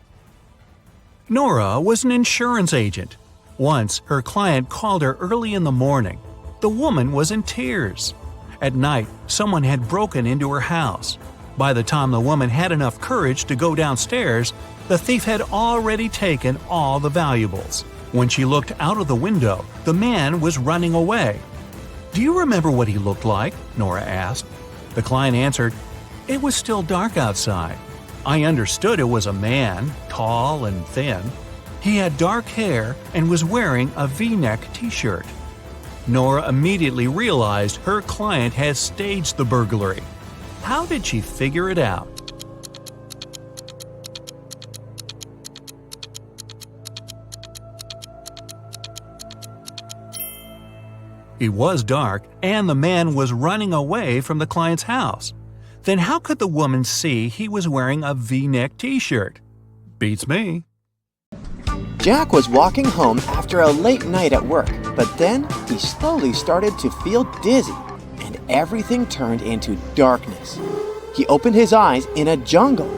S7: Nora was an insurance agent. Once, her client called her early in the morning. The woman was in tears. At night, someone had broken into her house. By the time the woman had enough courage to go downstairs, the thief had already taken all the valuables. When she looked out of the window, the man was running away. "Do you remember what he looked like?" Nora asked. The client answered, "It was still dark outside. I understood it was a man, tall and thin. He had dark hair and was wearing a V-neck t-shirt." Nora immediately realized her client had staged the burglary. How did she figure it out? It was dark, and the man was running away from the client's house. Then how could the woman see he was wearing a V-neck t-shirt? Beats me.
S5: Jack was walking home after a late night at work, but then he slowly started to feel dizzy, and everything turned into darkness. He opened his eyes in a jungle.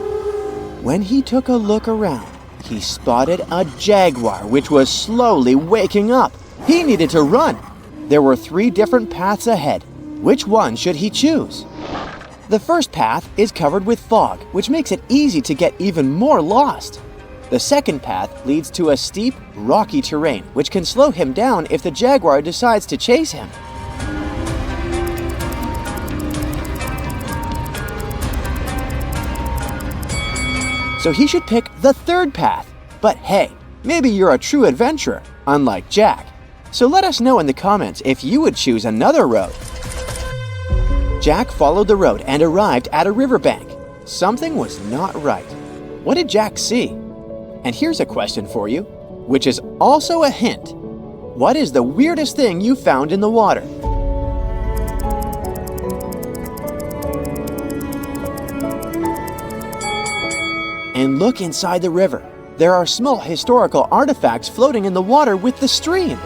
S5: When he took a look around, he spotted a jaguar which was slowly waking up. He needed to run. There were 3 different paths ahead. Which one should he choose? The first path is covered with fog, which makes it easy to get even more lost. The second path leads to a steep, rocky terrain, which can slow him down if the jaguar decides to chase him. So he should pick the third path. But hey, maybe you're a true adventurer, unlike Jack. So let us know in the comments if you would choose another road. Jack followed the road and arrived at a riverbank. Something was not right. What did Jack see? And here's a question for you, which is also a hint. What is the weirdest thing you found in the water? And look inside the river. There are small historical artifacts floating in the water with the stream.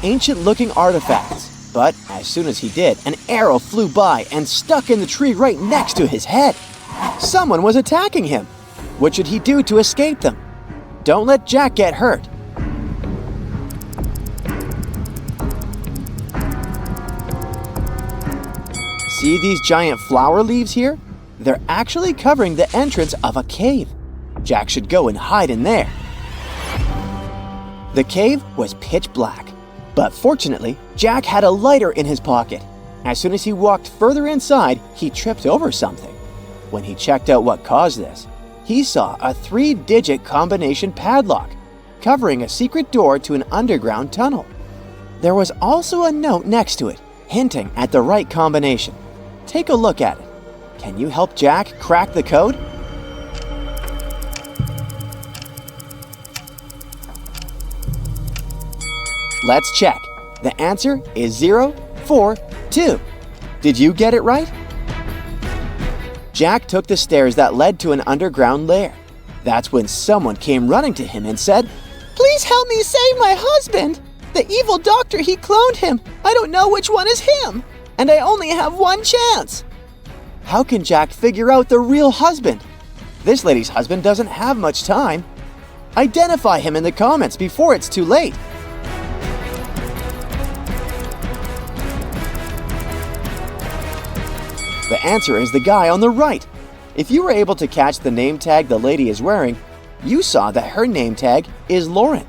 S5: Ancient-looking artifacts. But as soon as he did, an arrow flew by and stuck in the tree right next to his head. Someone was attacking him. What should he do to escape them? Don't let Jack get hurt. See these giant flower leaves here? They're actually covering the entrance of a cave. Jack should go and hide in there. The cave was pitch black, but fortunately, Jack had a lighter in his pocket. As soon as he walked further inside, he tripped over something. When he checked out what caused this, he saw a 3-digit combination padlock covering a secret door to an underground tunnel. There was also a note next to it, hinting at the right combination. Take a look at it. Can you help Jack crack the code? Let's check. The answer is 042. Did you get it right? Jack took the stairs that led to an underground lair. That's when someone came running to him and said, "Please help me save my husband! The evil doctor, he cloned him. I don't know which one is him, and I only have one chance." How can Jack figure out the real husband? This lady's husband doesn't have much time. Identify him in the comments before it's too late. The answer is the guy on the right. If you were able to catch the name tag the lady is wearing, you saw that her name tag is Lauren.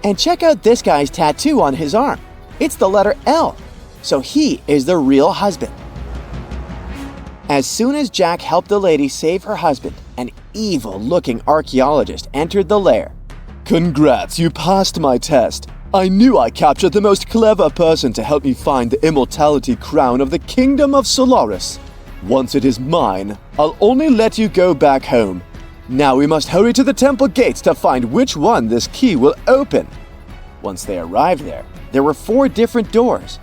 S5: And check out this guy's tattoo on his arm. It's the letter L, so he is the real husband. As soon as Jack helped the lady save her husband, an evil-looking archaeologist entered the lair. "Congrats, you passed my test. I knew I captured the most clever person to help me find the immortality crown of the Kingdom of Solaris. Once it is mine, I'll only let you go back home. Now we must hurry to the temple gates to find which one this key will open." Once they arrived there were 4 different doors.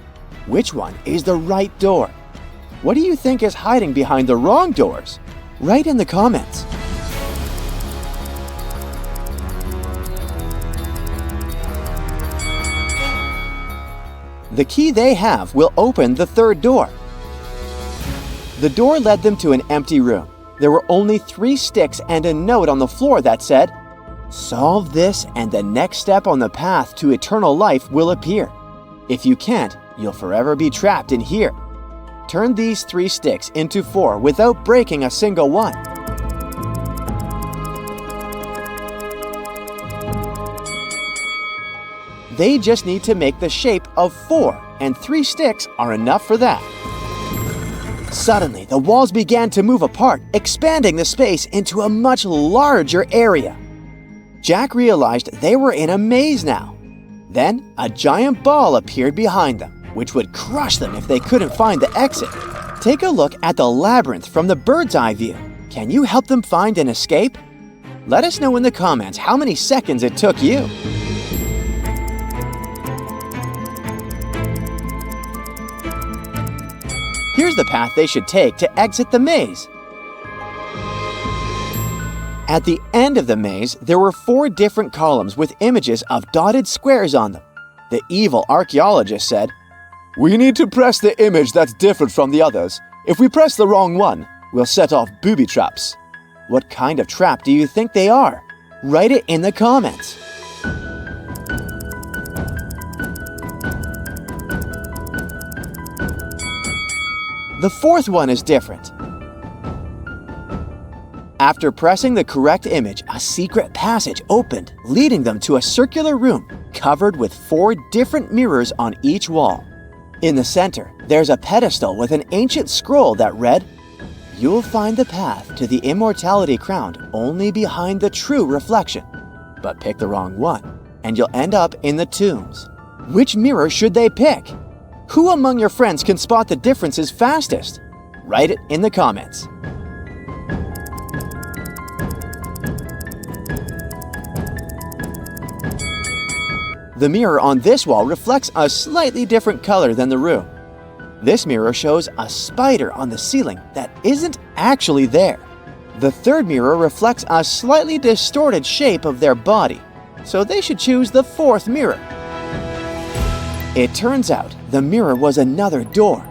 S5: Which one is the right door? What do you think is hiding behind the wrong doors? Write in the comments. The key they have will open the 3rd door. The door led them to an empty room. There were only 3 sticks and a note on the floor that said, "Solve this and the next step on the path to eternal life will appear. If you can't, you'll forever be trapped in here. Turn these 3 sticks into 4 without breaking a single one." They just need to make the shape of 4, and 3 sticks are enough for that. Suddenly, the walls began to move apart, expanding the space into a much larger area. Jack realized they were in a maze now. Then, a giant ball appeared behind them, which would crush them if they couldn't find the exit. Take a look at the labyrinth from the bird's eye view. Can you help them find an escape? Let us know in the comments how many seconds it took you. Here's the path they should take to exit the maze. At the end of the maze, there were 4 different columns with images of dotted squares on them. The evil archaeologist said, "We need to press the image that's different from the others. If we press the wrong one, we'll set off booby traps." What kind of trap do you think they are? Write it in the comments. The 4th one is different. After pressing the correct image, a secret passage opened, leading them to a circular room covered with 4 different mirrors on each wall. In the center, there's a pedestal with an ancient scroll that read, "You'll find the path to the immortality crown only behind the true reflection. But pick the wrong one, and you'll end up in the tombs." Which mirror should they pick? Who among your friends can spot the differences fastest? Write it in the comments. The mirror on this wall reflects a slightly different color than the room. This mirror shows a spider on the ceiling that isn't actually there. The 3rd mirror reflects a slightly distorted shape of their body, so they should choose the 4th mirror. It turns out the mirror was another door.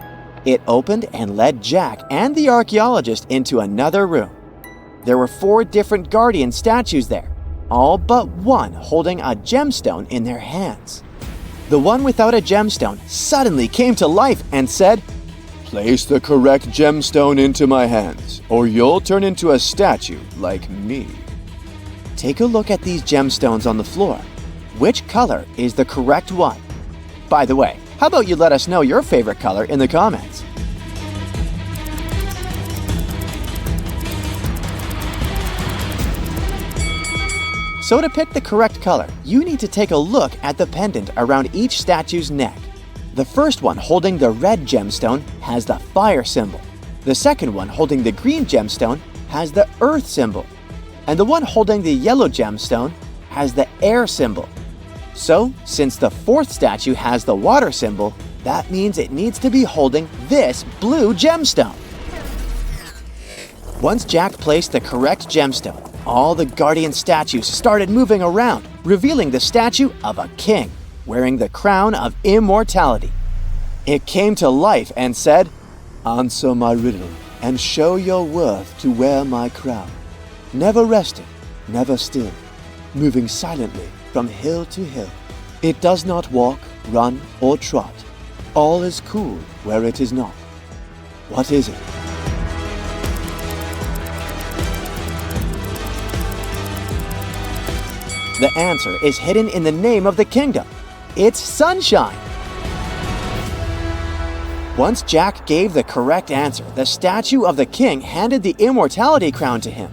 S5: It opened and led Jack and the archaeologist into another room. There were 4 different guardian statues there, all but one holding a gemstone in their hands. The one without a gemstone suddenly came to life and said,
S8: "Place the correct gemstone into my hands, or you'll turn into a statue like me."
S5: Take a look at these gemstones on the floor. Which color is the correct one? By the way, how about you let us know your favorite color in the comments? So to pick the correct color, you need to take a look at the pendant around each statue's neck. The first one holding the red gemstone has the fire symbol. The second one holding the green gemstone has the earth symbol. And the one holding the yellow gemstone has the air symbol. So, since the fourth statue has the water symbol, that means it needs to be holding this blue gemstone. Once Jack placed the correct gemstone, all the guardian statues started moving around, revealing the statue of a king, wearing the crown of immortality. It came to life and said,
S8: "Answer my riddle, and show your worth to wear my crown. Never resting, never still, moving silently from hill to hill. It does not walk, run, or trot. All is cool where it is not. What is it?"
S5: The answer is hidden in the name of the kingdom. It's sunshine. Once Jack gave the correct answer, the statue of the king handed the immortality crown to him.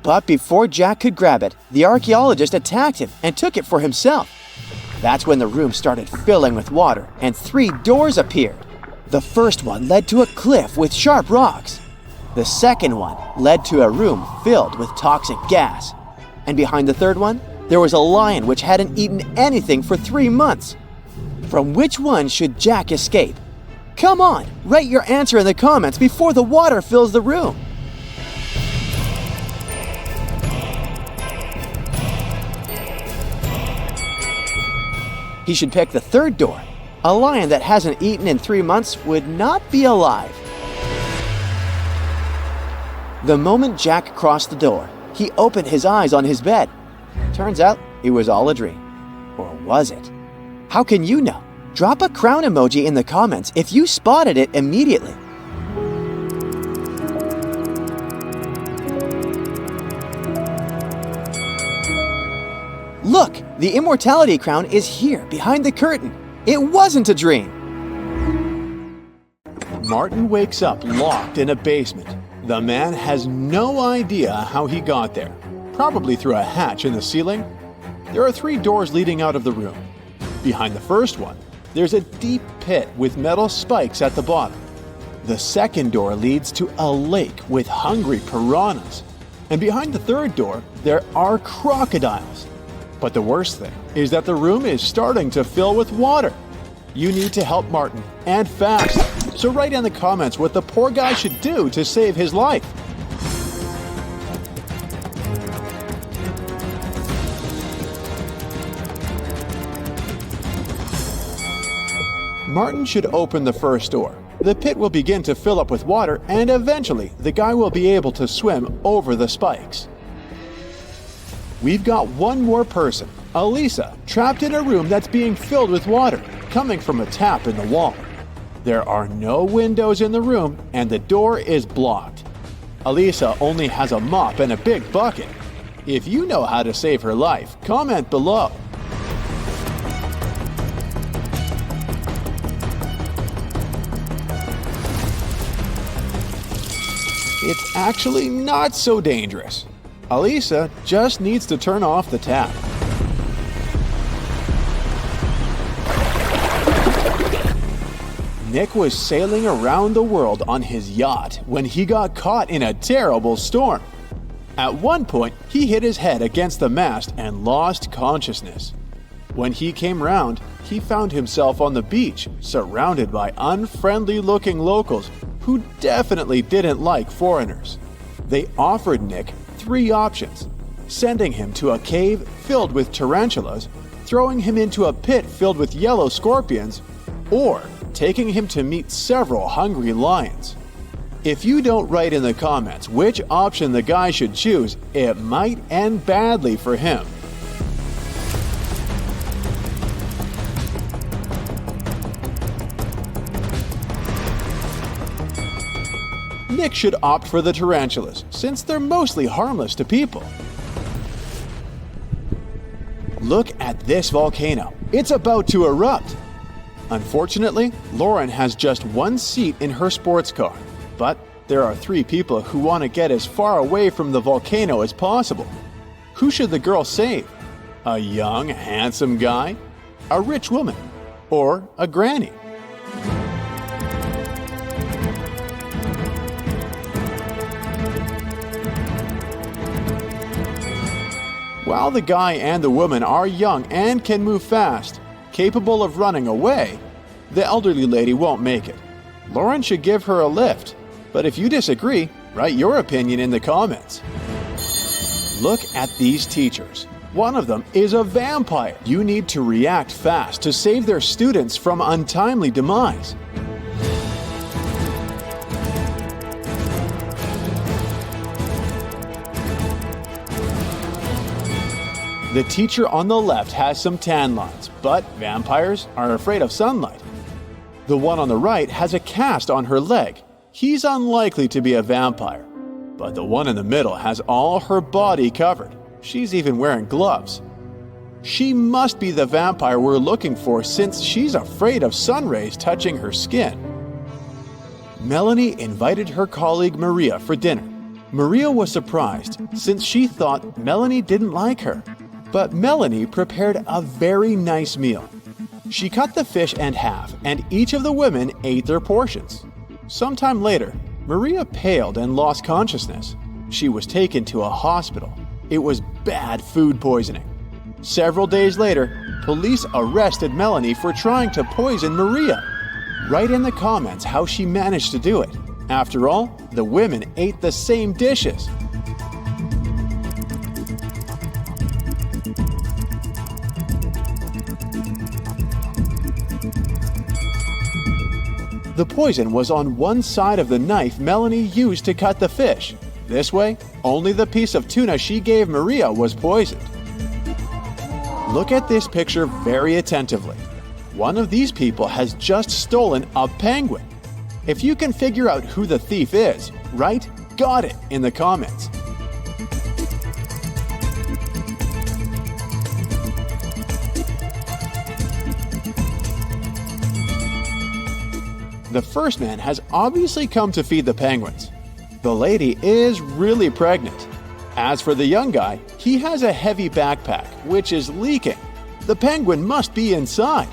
S5: But before Jack could grab it, the archaeologist attacked him and took it for himself. That's when the room started filling with water and 3 doors appeared. The first one led to a cliff with sharp rocks. The second one led to a room filled with toxic gas. And behind the third one, there was a lion which hadn't eaten anything for 3 months. From which one should Jack escape? Come on, write your answer in the comments before the water fills the room. He should pick the third door. A lion that hasn't eaten in 3 months would not be alive. The moment Jack crossed the door, he opened his eyes on his bed. Turns out it was all a dream. Or was it? How can you know? Drop a crown emoji in the comments if you spotted it immediately. Look, the immortality crown is here behind the curtain. It wasn't a dream.
S9: Martin wakes up locked in a basement. The man has no idea how he got there. Probably through a hatch in the ceiling. There are 3 doors leading out of the room. Behind the first one, there's a deep pit with metal spikes at the bottom. The second door leads to a lake with hungry piranhas. And behind the third door, there are crocodiles. But the worst thing is that the room is starting to fill with water. You need to help Martin, and fast. So write in the comments what the poor guy should do to save his life. Martin should open the first door. The pit will begin to fill up with water, and eventually the guy will be able to swim over the spikes. We've got one more person, Elisa, trapped in a room that's being filled with water, coming from a tap in the wall. There are no windows in the room, and the door is blocked. Elisa only has a mop and a big bucket. If you know how to save her life, comment below. It's actually not so dangerous. Elisa just needs to turn off the tap. Nick was sailing around the world on his yacht when he got caught in a terrible storm. At one point, he hit his head against the mast and lost consciousness. When he came round, he found himself on the beach, surrounded by unfriendly-looking locals who definitely didn't like foreigners. They offered Nick 3 options: sending him to a cave filled with tarantulas, throwing him into a pit filled with yellow scorpions, or taking him to meet several hungry lions. If you don't write in the comments which option the guy should choose, it might end badly for him. Nick should opt for the tarantulas, since they're mostly harmless to people. Look at this volcano. It's about to erupt. Unfortunately, Lauren has just one seat in her sports car, but there are 3 people who want to get as far away from the volcano as possible. Who should the girl save? A young, handsome guy? A rich woman? Or a granny? While the guy and the woman are young and can move fast, capable of running away, the elderly lady won't make it. Lauren should give her a lift, but if you disagree, write your opinion in the comments. Look at these teachers. One of them is a vampire. You need to react fast to save their students from untimely demise. The teacher on the left has some tan lines, but vampires are afraid of sunlight. The one on the right has a cast on her leg. He's unlikely to be a vampire. But the one in the middle has all her body covered. She's even wearing gloves. She must be the vampire we're looking for since she's afraid of sun rays touching her skin. Melanie invited her colleague Maria for dinner. Maria was surprised since she thought Melanie didn't like her. But Melanie prepared a very nice meal. She cut the fish in half, and each of the women ate their portions. Sometime later, Maria paled and lost consciousness. She was taken to a hospital. It was bad food poisoning. Several days later, police arrested Melanie for trying to poison Maria. Write in the comments how she managed to do it. After all, the women ate the same dishes. The poison was on one side of the knife Melanie used to cut the fish. This way, only the piece of tuna she gave Maria was poisoned. Look at this picture very attentively. One of these people has just stolen a penguin. If you can figure out who the thief is, write "got it" in the comments. The first man has obviously come to feed the penguins. The lady is really pregnant. As for the young guy, he has a heavy backpack, which is leaking. The penguin must be inside.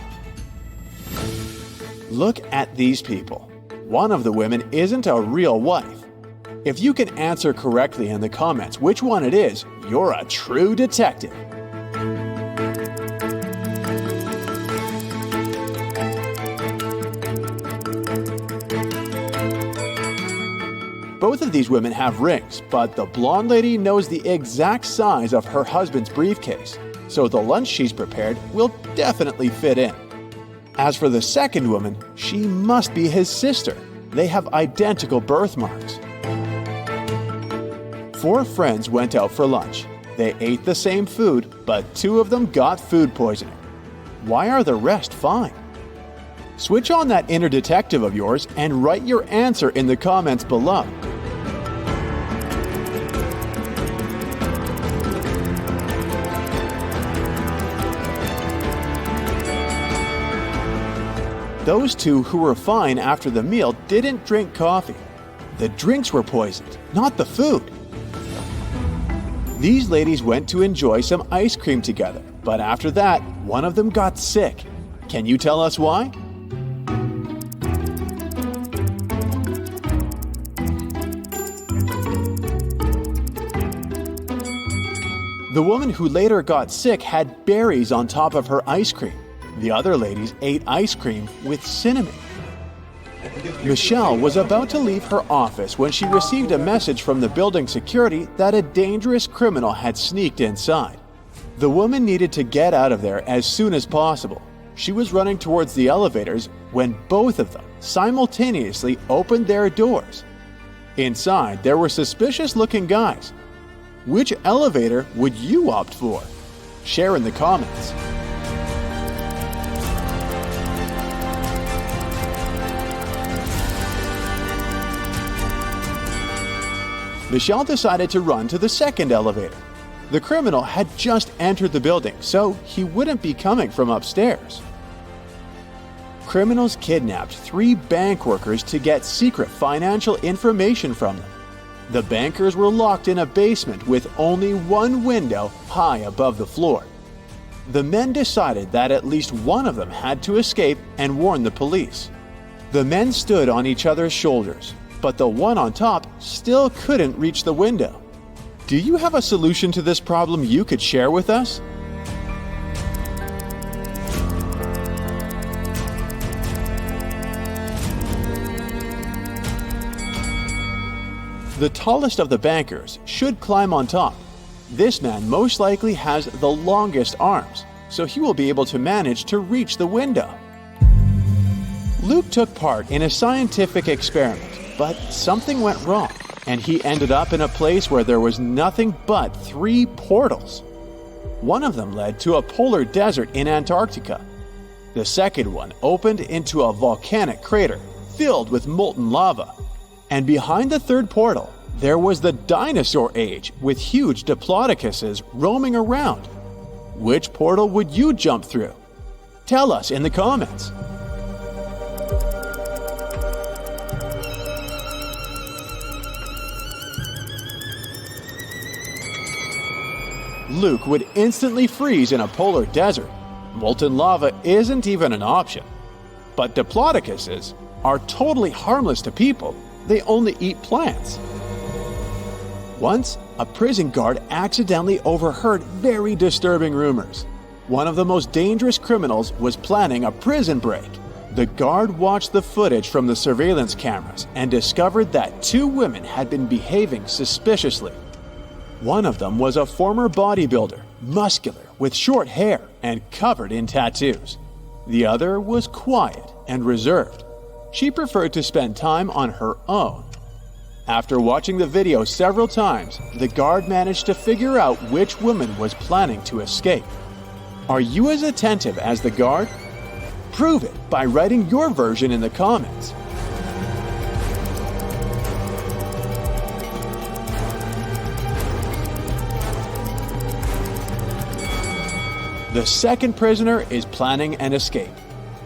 S9: Look at these people. One of the women isn't a real wife. If you can answer correctly in the comments which one it is, you're a true detective. Both of these women have rings, but the blonde lady knows the exact size of her husband's briefcase, so the lunch she's prepared will definitely fit in. As for the second woman, she must be his sister. They have identical birthmarks. 4 friends went out for lunch. They ate the same food, but 2 of them got food poisoning. Why are the rest fine? Switch on that inner detective of yours and write your answer in the comments below. Those 2 who were fine after the meal didn't drink coffee. The drinks were poisoned, not the food. These ladies went to enjoy some ice cream together, but after that, one of them got sick. Can you tell us why? The woman who later got sick had berries on top of her ice cream. The other ladies ate ice cream with cinnamon. Michelle was about to leave her office when she received a message from the building security that a dangerous criminal had sneaked inside. The woman needed to get out of there as soon as possible. She was running towards the elevators when both of them simultaneously opened their doors. Inside, there were suspicious-looking guys. Which elevator would you opt for? Share in the comments. Michelle decided to run to the second elevator. The criminal had just entered the building, so he wouldn't be coming from upstairs. Criminals kidnapped 3 bank workers to get secret financial information from them. The bankers were locked in a basement with only one window high above the floor. The men decided that at least one of them had to escape and warn the police. The men stood on each other's shoulders, but the one on top still couldn't reach the window. Do you have a solution to this problem you could share with us? The tallest of the bankers should climb on top. This man most likely has the longest arms, so he will be able to manage to reach the window. Luke took part in a scientific experiment, but something went wrong, and he ended up in a place where there was nothing but 3 portals. One of them led to a polar desert in Antarctica. The second one opened into a volcanic crater filled with molten lava. And behind the third portal, there was the dinosaur age with huge diplodocuses roaming around. Which portal would you jump through? Tell us in the comments. Luke would instantly freeze in a polar desert. Molten lava isn't even an option. But diplodocuses are totally harmless to people. They only eat plants. Once, a prison guard accidentally overheard very disturbing rumors. One of the most dangerous criminals was planning a prison break. The guard watched the footage from the surveillance cameras and discovered that 2 women had been behaving suspiciously. One of them was a former bodybuilder, muscular, with short hair and covered in tattoos. The other was quiet and reserved. She preferred to spend time on her own. After watching the video several times, the guard managed to figure out which woman was planning to escape. Are you as attentive as the guard? Prove it by writing your version in the comments. The second prisoner is planning an escape.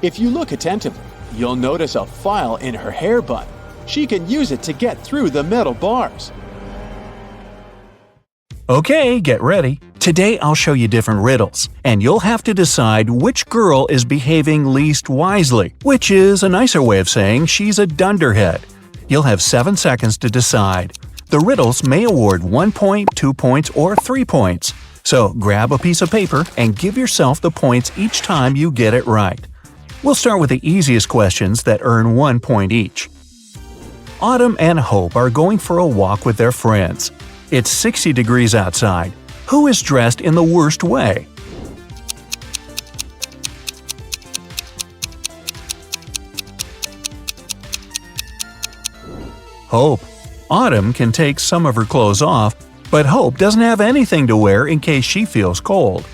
S9: If you look attentively, you'll notice a file in her hair bun. She can use it to get through the metal bars.
S7: Okay, get ready. Today I'll show you different riddles, and you'll have to decide which girl is behaving least wisely, which is a nicer way of saying she's a dunderhead. You'll have 7 seconds to decide. The riddles may award 1 point, 2 points, or 3 points. So grab a piece of paper and give yourself the points each time you get it right. We'll start with the easiest questions that earn 1 point each. Autumn and Hope are going for a walk with their friends. It's 60 degrees outside. Who is dressed in the worst way? Hope. Autumn can take some of her clothes off, but Hope doesn't have anything to wear in case she feels cold.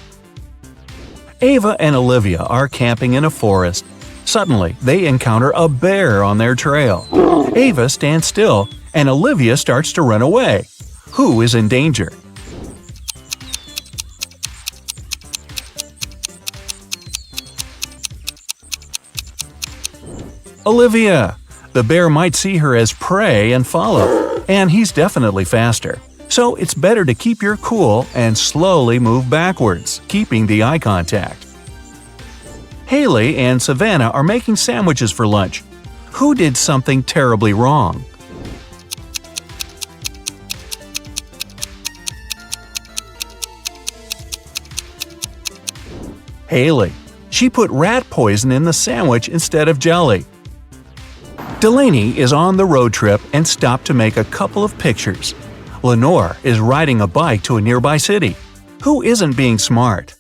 S7: Ava and Olivia are camping in a forest. Suddenly, they encounter a bear on their trail. Ava stands still, and Olivia starts to run away. Who is in danger? Olivia. The bear might see her as prey and follow, and he's definitely faster. So it's better to keep your cool and slowly move backwards, keeping the eye contact. Haley and Savannah are making sandwiches for lunch. Who did something terribly wrong? Haley. She put rat poison in the sandwich instead of jelly. Delaney is on the road trip and stopped to make a couple of pictures. Lenore is riding a bike to a nearby city. Who isn't being smart?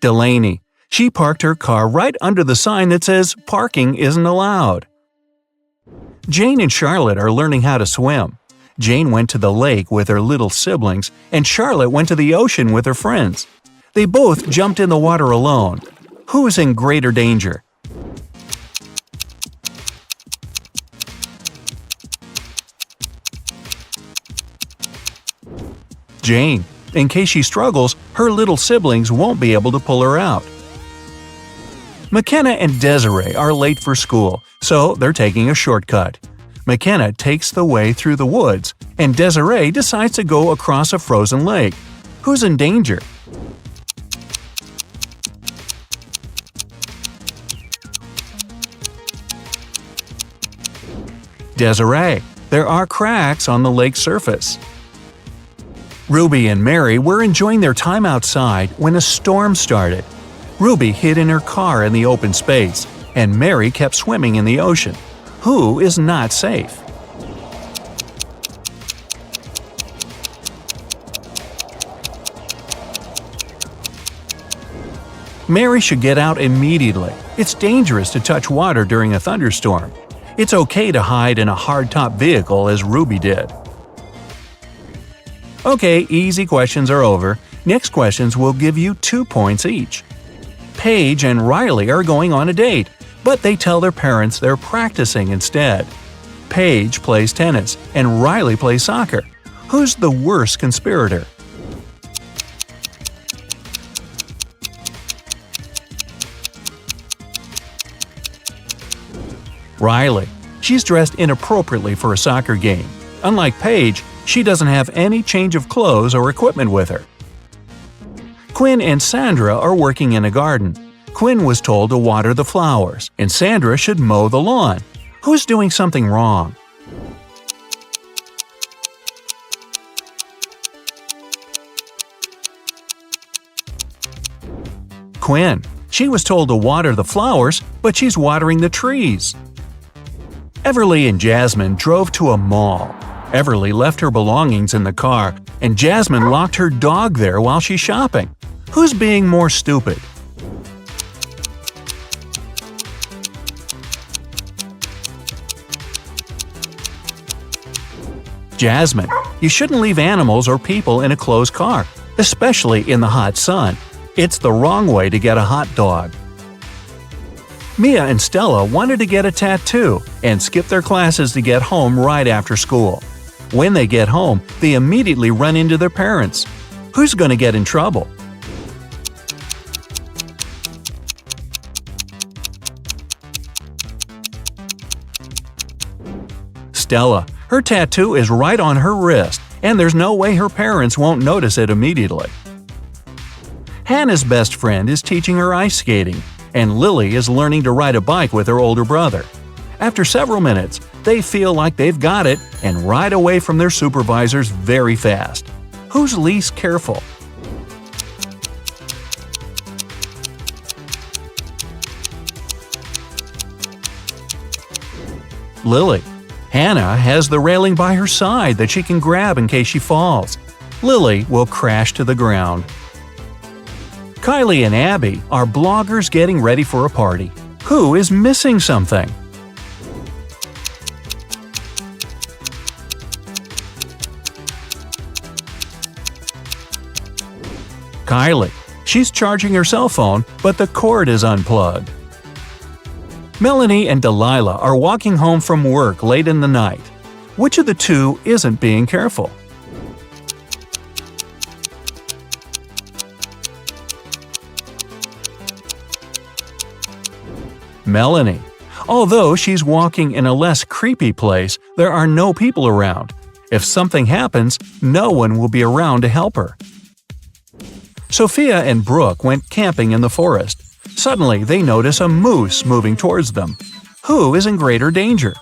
S7: Delaney. She parked her car right under the sign that says parking isn't allowed. Jane and Charlotte are learning how to swim. Jane went to the lake with her little siblings, and Charlotte went to the ocean with her friends. They both jumped in the water alone. Who is in greater danger? Jane. In case she struggles, her little siblings won't be able to pull her out. McKenna and Desiree are late for school, so they're taking a shortcut. McKenna takes the way through the woods, and Desiree decides to go across a frozen lake. Who's in danger? Desiree. There are cracks on the lake's surface. Ruby and Mary were enjoying their time outside when a storm started. Ruby hid in her car in the open space, and Mary kept swimming in the ocean. Who is not safe? Mary should get out immediately. It's dangerous to touch water during a thunderstorm. It's okay to hide in a hardtop vehicle as Ruby did. Okay, easy questions are over. Next questions will give you 2 points each. Paige and Riley are going on a date, but they tell their parents they're practicing instead. Paige plays tennis and Riley plays soccer. Who's the worst conspirator? Riley. She's dressed inappropriately for a soccer game. Unlike Paige, she doesn't have any change of clothes or equipment with her. Quinn and Sandra are working in a garden. Quinn was told to water the flowers, and Sandra should mow the lawn. Who's doing something wrong? Quinn. She was told to water the flowers, but she's watering the trees. Everly and Jasmine drove to a mall. Everly left her belongings in the car, and Jasmine locked her dog there while she's shopping. Who's being more stupid? Jasmine. You shouldn't leave animals or people in a closed car, especially in the hot sun. It's the wrong way to get a hot dog. Mia and Stella wanted to get a tattoo and skip their classes to get home right after school. When they get home, they immediately run into their parents. Who's going to get in trouble? Stella. Her tattoo is right on her wrist, and there's no way her parents won't notice it immediately. Hannah's best friend is teaching her ice skating, and Lily is learning to ride a bike with her older brother. After several minutes, they feel like they've got it and ride away from their supervisors very fast. Who's least careful? Lily. Hannah has the railing by her side that she can grab in case she falls. Lily will crash to the ground. Kylie and Abby are bloggers getting ready for a party. Who is missing something? Kylie. She's charging her cell phone, but the cord is unplugged. Melanie and Delilah are walking home from work late in the night. Which of the two isn't being careful? Melanie. Although she's walking in a less creepy place, there are no people around. If something happens, no one will be around to help her. Sophia and Brooke went camping in the forest. Suddenly, they notice a moose moving towards them. Who is in greater danger?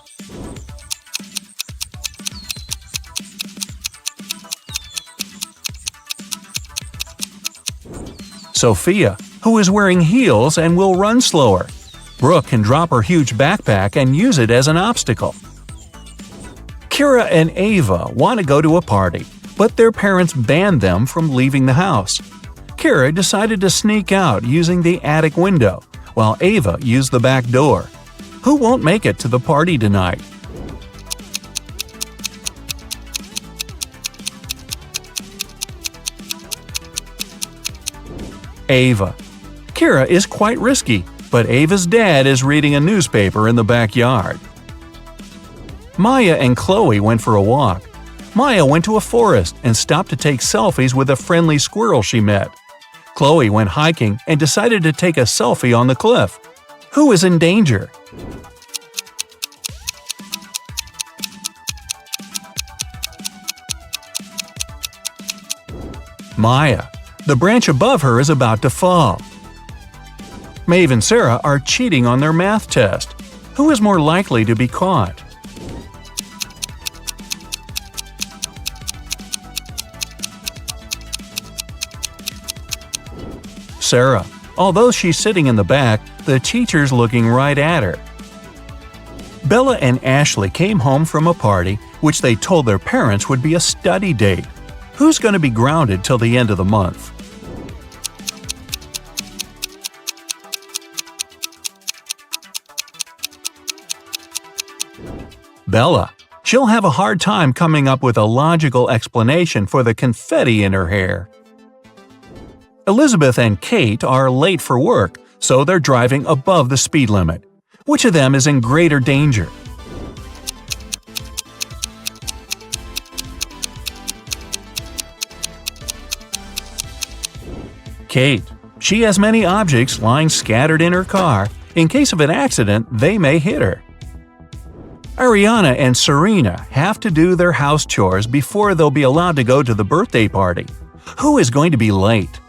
S7: Sophia, who is wearing heels and will run slower. Brooke can drop her huge backpack and use it as an obstacle. Kira and Ava want to go to a party, but their parents banned them from leaving the house. Kira decided to sneak out using the attic window, while Ava used the back door. Who won't make it to the party tonight? Ava. Kira is quite risky, but Ava's dad is reading a newspaper in the backyard. Maya and Chloe went for a walk. Maya went to a forest and stopped to take selfies with a friendly squirrel she met. Chloe went hiking and decided to take a selfie on the cliff. Who is in danger? Maya. The branch above her is about to fall. Maeve and Sarah are cheating on their math test. Who is more likely to be caught? Sarah. Although she's sitting in the back, the teacher's looking right at her. Bella and Ashley came home from a party which they told their parents would be a study date. Who's going to be grounded till the end of the month? Bella. She'll have a hard time coming up with a logical explanation for the confetti in her hair. Elizabeth and Kate are late for work, so they're driving above the speed limit. Which of them is in greater danger? Kate. She has many objects lying scattered in her car. In case of an accident, they may hit her. Ariana and Serena have to do their house chores before they'll be allowed to go to the birthday party. Who is going to be late?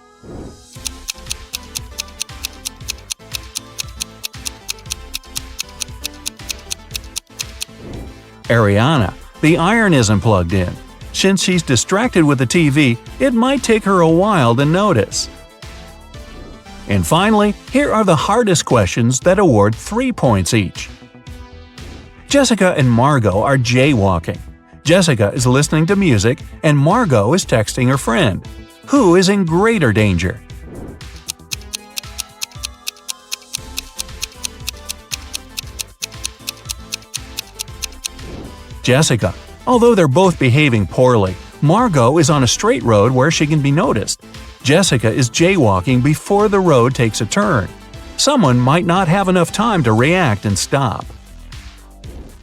S7: Ariana. The iron isn't plugged in. Since she's distracted with the TV, it might take her a while to notice. And finally, here are the hardest questions that award 3 points each. Jessica and Margot are jaywalking. Jessica is listening to music and Margot is texting her friend. Who is in greater danger? Jessica. Although they're both behaving poorly, Margot is on a straight road where she can be noticed. Jessica is jaywalking before the road takes a turn. Someone might not have enough time to react and stop.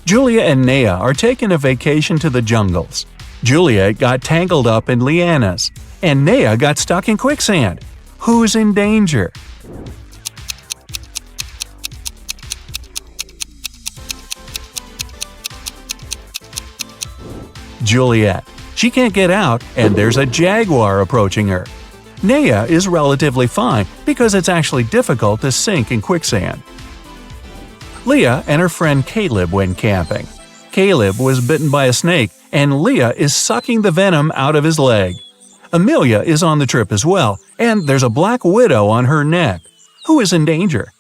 S7: Julia and Naya are taking a vacation to the jungles. Julia got tangled up in lianas, and Naya got stuck in quicksand. Who's in danger? Juliet. She can't get out, and there's a jaguar approaching her. Naya is relatively fine because it's actually difficult to sink in quicksand. Leah and her friend Caleb went camping. Caleb was bitten by a snake, and Leah is sucking the venom out of his leg. Amelia is on the trip as well, and there's a black widow on her neck. Who is in danger?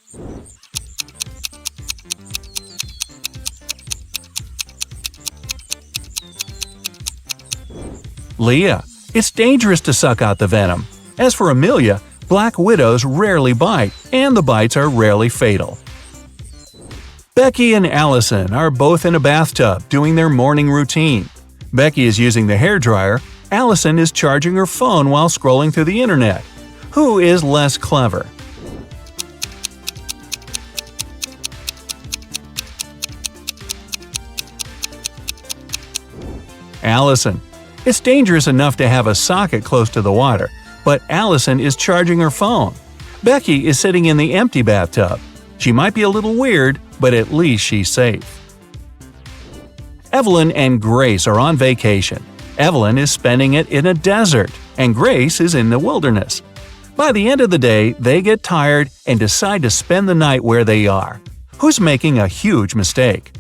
S7: Leah. It's dangerous to suck out the venom. As for Amelia, black widows rarely bite, and the bites are rarely fatal. Becky and Allison are both in a bathtub doing their morning routine. Becky is using the hairdryer, Allison is charging her phone while scrolling through the internet. Who is less clever? Allison. It's dangerous enough to have a socket close to the water, but Allison is charging her phone. Becky is sitting in the empty bathtub. She might be a little weird, but at least she's safe. Evelyn and Grace are on vacation. Evelyn is spending it in a desert, and Grace is in the wilderness. By the end of the day, they get tired and decide to spend the night where they are. Who's making a huge mistake?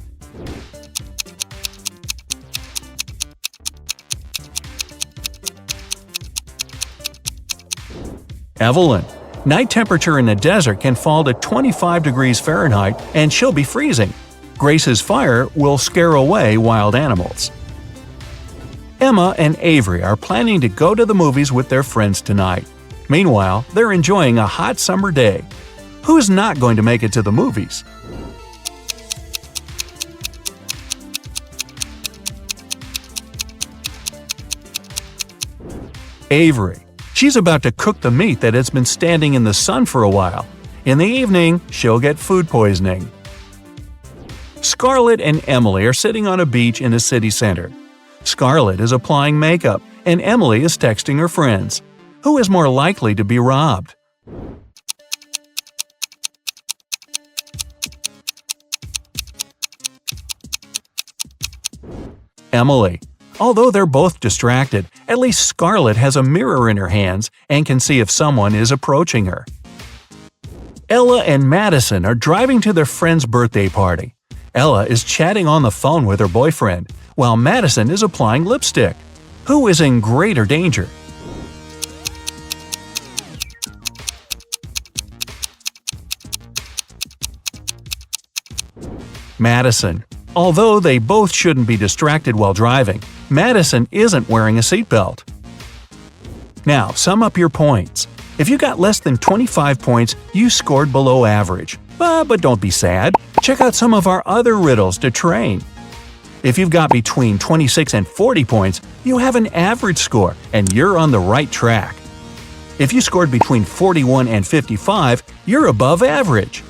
S7: Evelyn. Night temperature in the desert can fall to 25 degrees Fahrenheit and she'll be freezing. Grace's fire will scare away wild animals. Emma and Avery are planning to go to the movies with their friends tonight. Meanwhile, they're enjoying a hot summer day. Who's not going to make it to the movies? Avery. She's about to cook the meat that has been standing in the sun for a while. In the evening, she'll get food poisoning. Scarlett and Emily are sitting on a beach in a city center. Scarlett is applying makeup, and Emily is texting her friends. Who is more likely to be robbed? Emily. Although they're both distracted, at least Scarlett has a mirror in her hands and can see if someone is approaching her. Ella and Madison are driving to their friend's birthday party. Ella is chatting on the phone with her boyfriend, while Madison is applying lipstick. Who is in greater danger? Madison. Although they both shouldn't be distracted while driving, Madison isn't wearing a seatbelt. Now, sum up your points. If you got less than 25 points, you scored below average. But don't be sad. Check out some of our other riddles to train. If you've got between 26 and 40 points, you have an average score and you're on the right track. If you scored between 41 and 55, you're above average.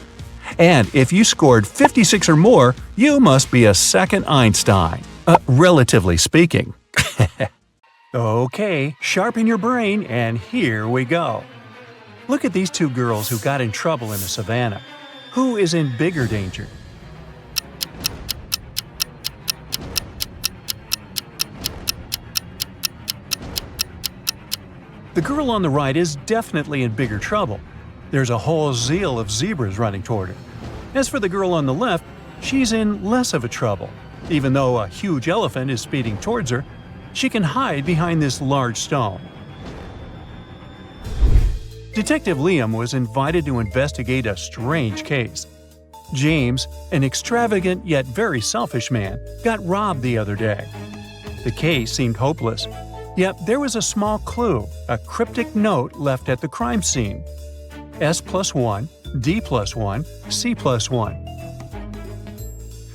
S7: And if you scored 56 or more, you must be a second Einstein. Relatively speaking. Okay, sharpen your brain and here we go. Look at these two girls who got in trouble in the savannah. Who is in bigger danger? The girl on the right is definitely in bigger trouble. There's a whole zeal of zebras running toward her. As for the girl on the left, she's in less of a trouble. Even though a huge elephant is speeding towards her, she can hide behind this large stone. Detective Liam was invited to investigate a strange case. James, an extravagant yet very selfish man, got robbed the other day. The case seemed hopeless, yet there was a small clue, a cryptic note left at the crime scene. S+1, D+1, C+1.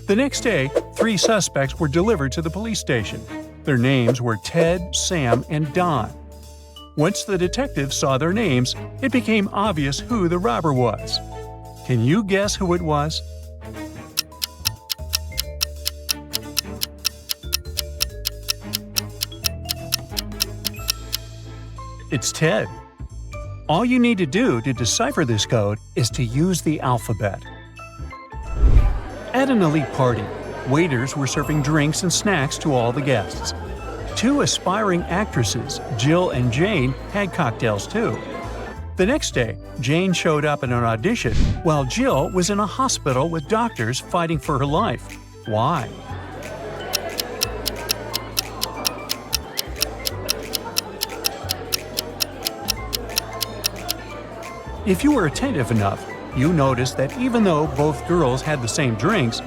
S7: The next day, 3 suspects were delivered to the police station. Their names were Ted, Sam, and Don. Once the detectives saw their names, it became obvious who the robber was. Can you guess who it was? It's Ted. All you need to do to decipher this code is to use the alphabet. At an elite party, waiters were serving drinks and snacks to all the guests. 2 aspiring actresses, Jill and Jane, had cocktails too. The next day, Jane showed up at an audition while Jill was in a hospital with doctors fighting for her life. Why? If you were attentive enough, you noticed that even though both girls had the same drinks,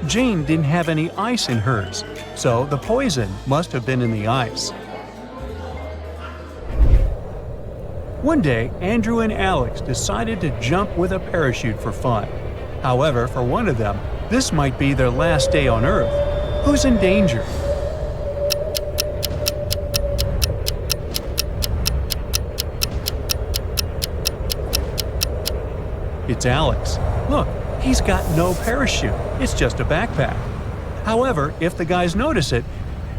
S7: Jane didn't have any ice in hers, so the poison must have been in the ice. One day, Andrew and Alex decided to jump with a parachute for fun. However, for one of them, this might be their last day on Earth. Who's in danger? It's Alex. Look, he's got no parachute. It's just a backpack. However, if the guys notice it,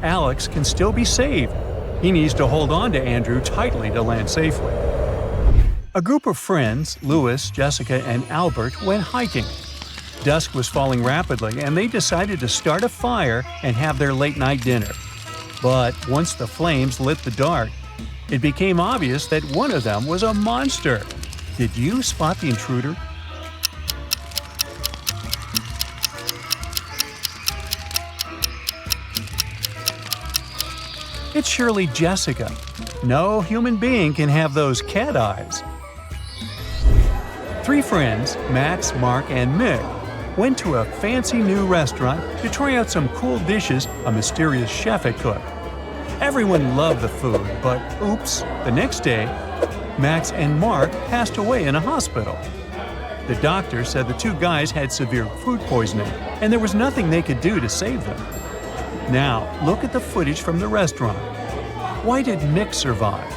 S7: Alex can still be saved. He needs to hold on to Andrew tightly to land safely. A group of friends, Louis, Jessica, and Albert, went hiking. Dusk was falling rapidly, and they decided to start a fire and have their late-night dinner. But once the flames lit the dark, it became obvious that one of them was a monster. Did you spot the intruder? It's surely Jessica. No human being can have those cat eyes. 3 friends, Max, Mark, and Mick, went to a fancy new restaurant to try out some cool dishes a mysterious chef had cooked. Everyone loved the food, but oops, the next day, Max and Mark passed away in a hospital. The doctor said the two guys had severe food poisoning, and there was nothing they could do to save them. Now, look at the footage from the restaurant. Why did Mick survive?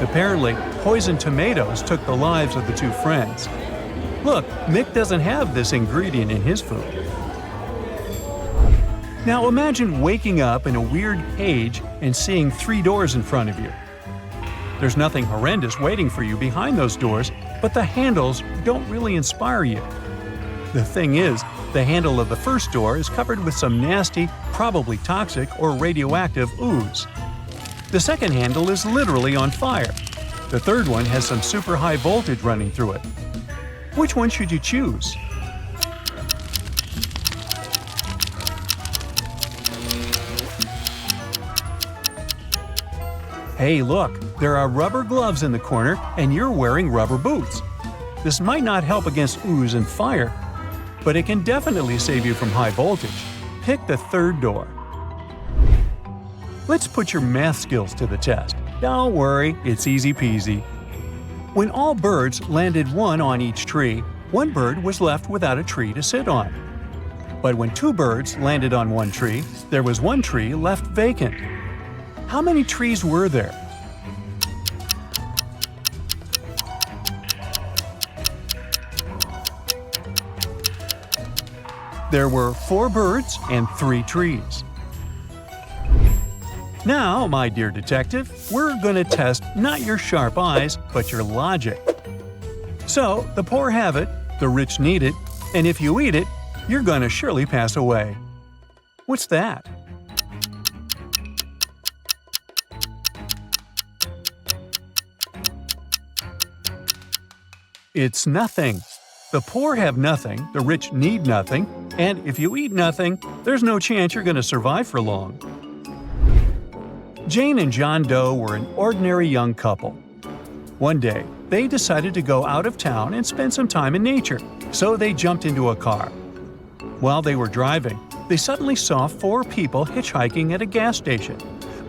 S7: Apparently, poisoned tomatoes took the lives of the two friends. Look, Mick doesn't have this ingredient in his food. Now imagine waking up in a weird cage and seeing 3 doors in front of you. There's nothing horrendous waiting for you behind those doors, but the handles don't really inspire you. The thing is, the handle of the first door is covered with some nasty, probably toxic or radioactive ooze. The second handle is literally on fire. The third one has some super high voltage running through it. Which one should you choose? Hey, look, there are rubber gloves in the corner and you're wearing rubber boots. This might not help against ooze and fire, but it can definitely save you from high voltage. Pick the third door. Let's put your math skills to the test. Don't worry, it's easy peasy. When all birds landed one on each tree, one bird was left without a tree to sit on. But when 2 birds landed on one tree, there was 1 tree left vacant. How many trees were there? There were 4 birds and 3 trees. Now, my dear detective, we're going to test not your sharp eyes, but your logic. So, the poor have it, the rich need it, and if you eat it, you're going to surely pass away. What's that? It's nothing. The poor have nothing, the rich need nothing, and if you eat nothing, there's no chance you're going to survive for long. Jane and John Doe were an ordinary young couple. One day, they decided to go out of town and spend some time in nature, so they jumped into a car. While they were driving, they suddenly saw 4 people hitchhiking at a gas station,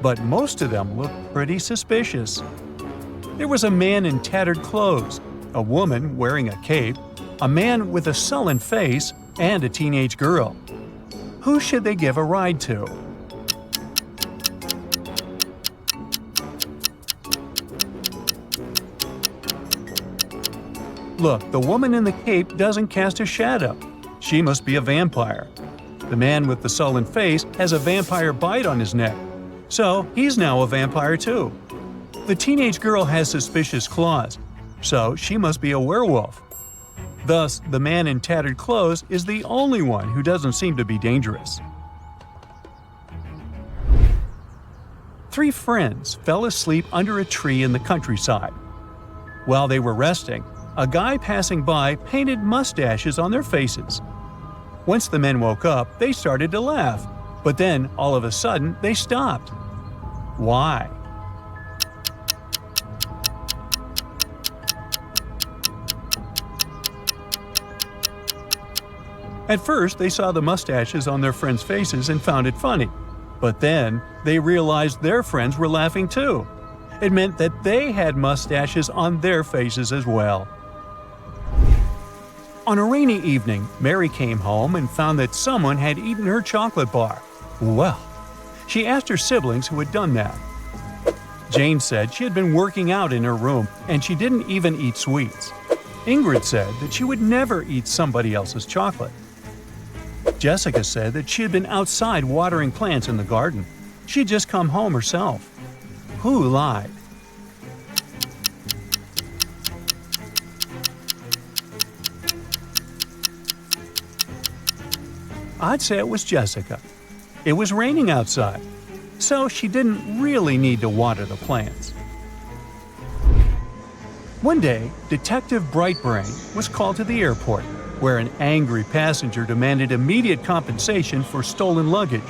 S7: but most of them looked pretty suspicious. There was a man in tattered clothes, a woman wearing a cape, a man with a sullen face, and a teenage girl. Who should they give a ride to? Look, the woman in the cape doesn't cast a shadow. She must be a vampire. The man with the sullen face has a vampire bite on his neck, so he's now a vampire too. The teenage girl has suspicious claws, so she must be a werewolf. Thus, the man in tattered clothes is the only one who doesn't seem to be dangerous. 3 friends fell asleep under a tree in the countryside. While they were resting, a guy passing by painted mustaches on their faces. Once the men woke up, they started to laugh, but then, all of a sudden, they stopped. Why? At first, they saw the mustaches on their friends' faces and found it funny. But then, they realized their friends were laughing too. It meant that they had mustaches on their faces as well. On a rainy evening, Mary came home and found that someone had eaten her chocolate bar. Well, she asked her siblings who had done that. Jane said she had been working out in her room and she didn't even eat sweets. Ingrid said that she would never eat somebody else's chocolate. Jessica said that she had been outside watering plants in the garden. She had just come home herself. Who lied? I'd say it was Jessica. It was raining outside, so she didn't really need to water the plants. One day, Detective Brightbrain was called to the airport, where an angry passenger demanded immediate compensation for stolen luggage.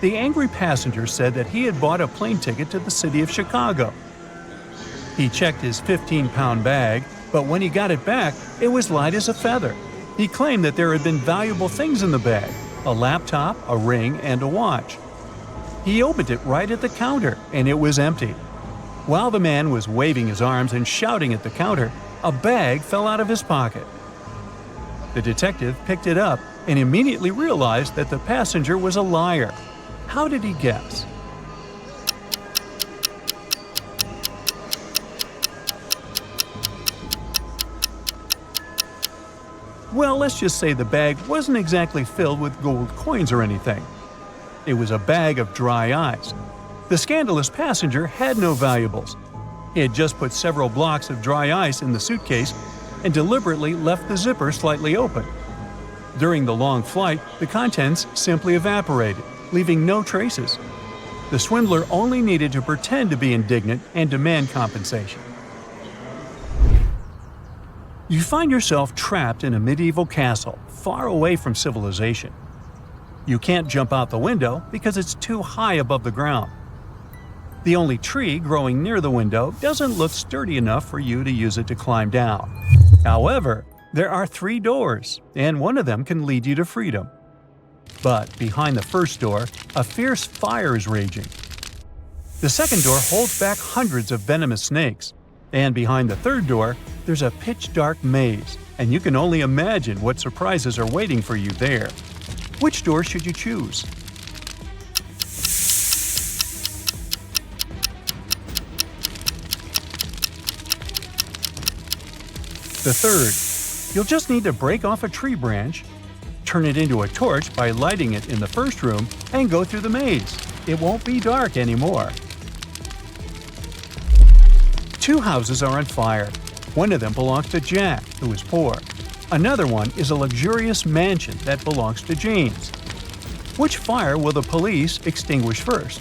S7: The angry passenger said that he had bought a plane ticket to the city of Chicago. He checked his 15-pound bag, but when he got it back, it was light as a feather. He claimed that there had been valuable things in the bag: a laptop, a ring, and a watch. He opened it right at the counter, and it was empty. While the man was waving his arms and shouting at the counter, a bag fell out of his pocket. The detective picked it up and immediately realized that the passenger was a liar. How did he guess? Well, let's just say the bag wasn't exactly filled with gold coins or anything. It was a bag of dry ice. The scandalous passenger had no valuables. He had just put several blocks of dry ice in the suitcase and deliberately left the zipper slightly open. During the long flight, the contents simply evaporated, leaving no traces. The swindler only needed to pretend to be indignant and demand compensation. You find yourself trapped in a medieval castle, far away from civilization. You can't jump out the window because it's too high above the ground. The only tree growing near the window doesn't look sturdy enough for you to use it to climb down. However, there are 3 doors, and one of them can lead you to freedom. But behind the first door, a fierce fire is raging. The second door holds back hundreds of venomous snakes. And behind the third door, there's a pitch-dark maze, and you can only imagine what surprises are waiting for you there. Which door should you choose? The third. You'll just need to break off a tree branch, turn it into a torch by lighting it in the first room, and go through the maze. It won't be dark anymore. 2 houses are on fire. One of them belongs to Jack, who is poor. Another one is a luxurious mansion that belongs to James. Which fire will the police extinguish first?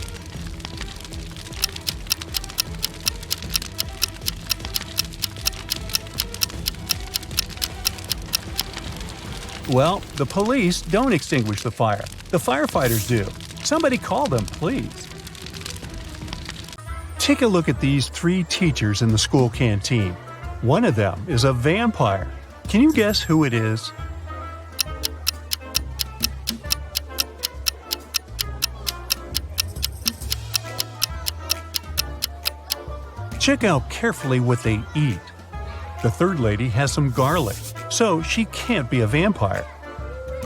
S7: Well, the police don't extinguish the fire. The firefighters do. Somebody call them, please. Take a look at these 3 teachers in the school canteen. One of them is a vampire. Can you guess who it is? Check out carefully what they eat. The third lady has some garlic, so she can't be a vampire.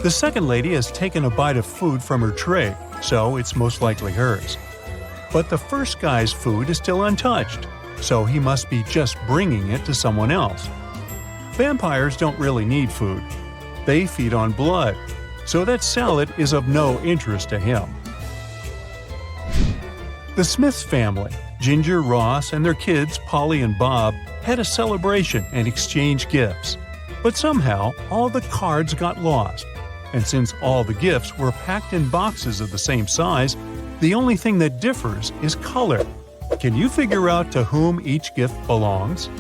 S7: The second lady has taken a bite of food from her tray, so it's most likely hers. But the first guy's food is still untouched, so he must be just bringing it to someone else. Vampires don't really need food. They feed on blood, so that salad is of no interest to him. The Smiths family, Ginger, Ross, and their kids, Polly and Bob, had a celebration and exchanged gifts. But somehow, all the cards got lost. And since all the gifts were packed in boxes of the same size, the only thing that differs is color. Can you figure out to whom each gift belongs?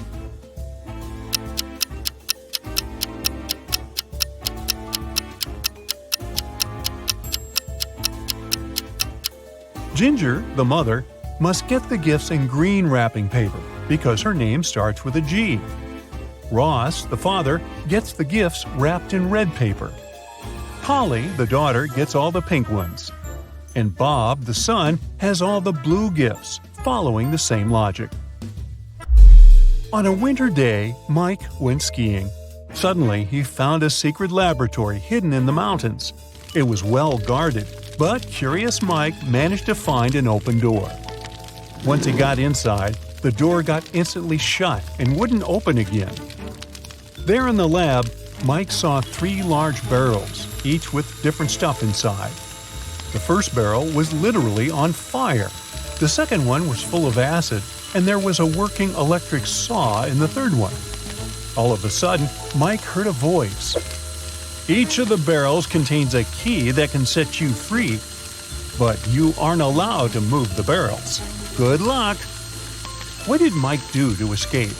S7: Ginger, the mother, must get the gifts in green wrapping paper because her name starts with a G. Ross, the father, gets the gifts wrapped in red paper. Polly, the daughter, gets all the pink ones. And Bob, the son, has all the blue gifts, following the same logic. On a winter day, Mike went skiing. Suddenly, he found a secret laboratory hidden in the mountains. It was well guarded, but curious Mike managed to find an open door. Once he got inside, the door got instantly shut and wouldn't open again. There in the lab, Mike saw 3 large barrels, each with different stuff inside. The first barrel was literally on fire. The second one was full of acid, and there was a working electric saw in the third one. All of a sudden, Mike heard a voice. Each of the barrels contains a key that can set you free, but you aren't allowed to move the barrels. Good luck! What did Mike do to escape?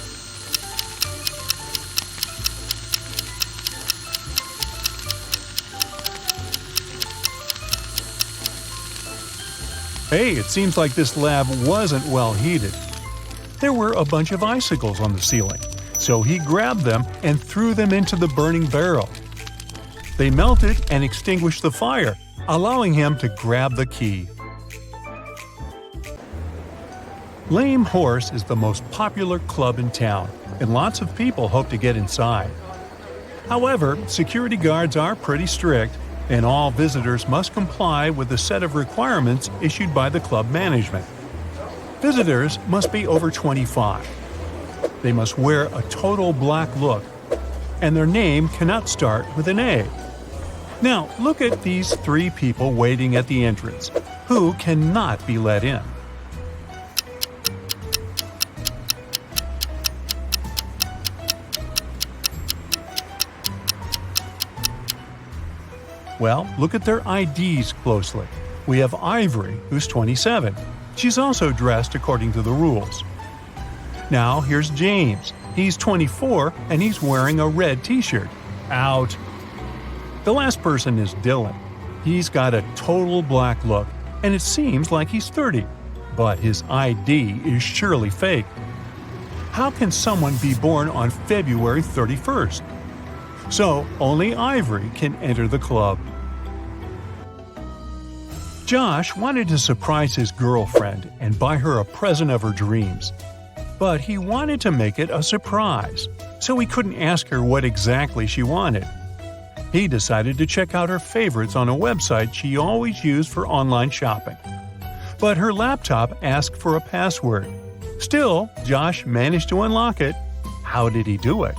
S7: Hey, it seems like this lab wasn't well heated. There were a bunch of icicles on the ceiling, so he grabbed them and threw them into the burning barrel. They melted and extinguished the fire, allowing him to grab the key. Lame Horse is the most popular club in town, and lots of people hope to get inside. However, security guards are pretty strict, and all visitors must comply with a set of requirements issued by the club management. Visitors must be over 25. They must wear a total black look, and their name cannot start with an A. Now, look at these 3 people waiting at the entrance, who cannot be let in. Well, look at their IDs closely. We have Ivory, who's 27. She's also dressed according to the rules. Now, here's James. He's 24, and he's wearing a red t-shirt. Out. The last person is Dylan. He's got a total black look, and it seems like he's 30. But his ID is surely fake. How can someone be born on February 31st? So, only Ivory can enter the club. Josh wanted to surprise his girlfriend and buy her a present of her dreams. But he wanted to make it a surprise, so he couldn't ask her what exactly she wanted. He decided to check out her favorites on a website she always used for online shopping. But her laptop asked for a password. Still, Josh managed to unlock it. How did he do it?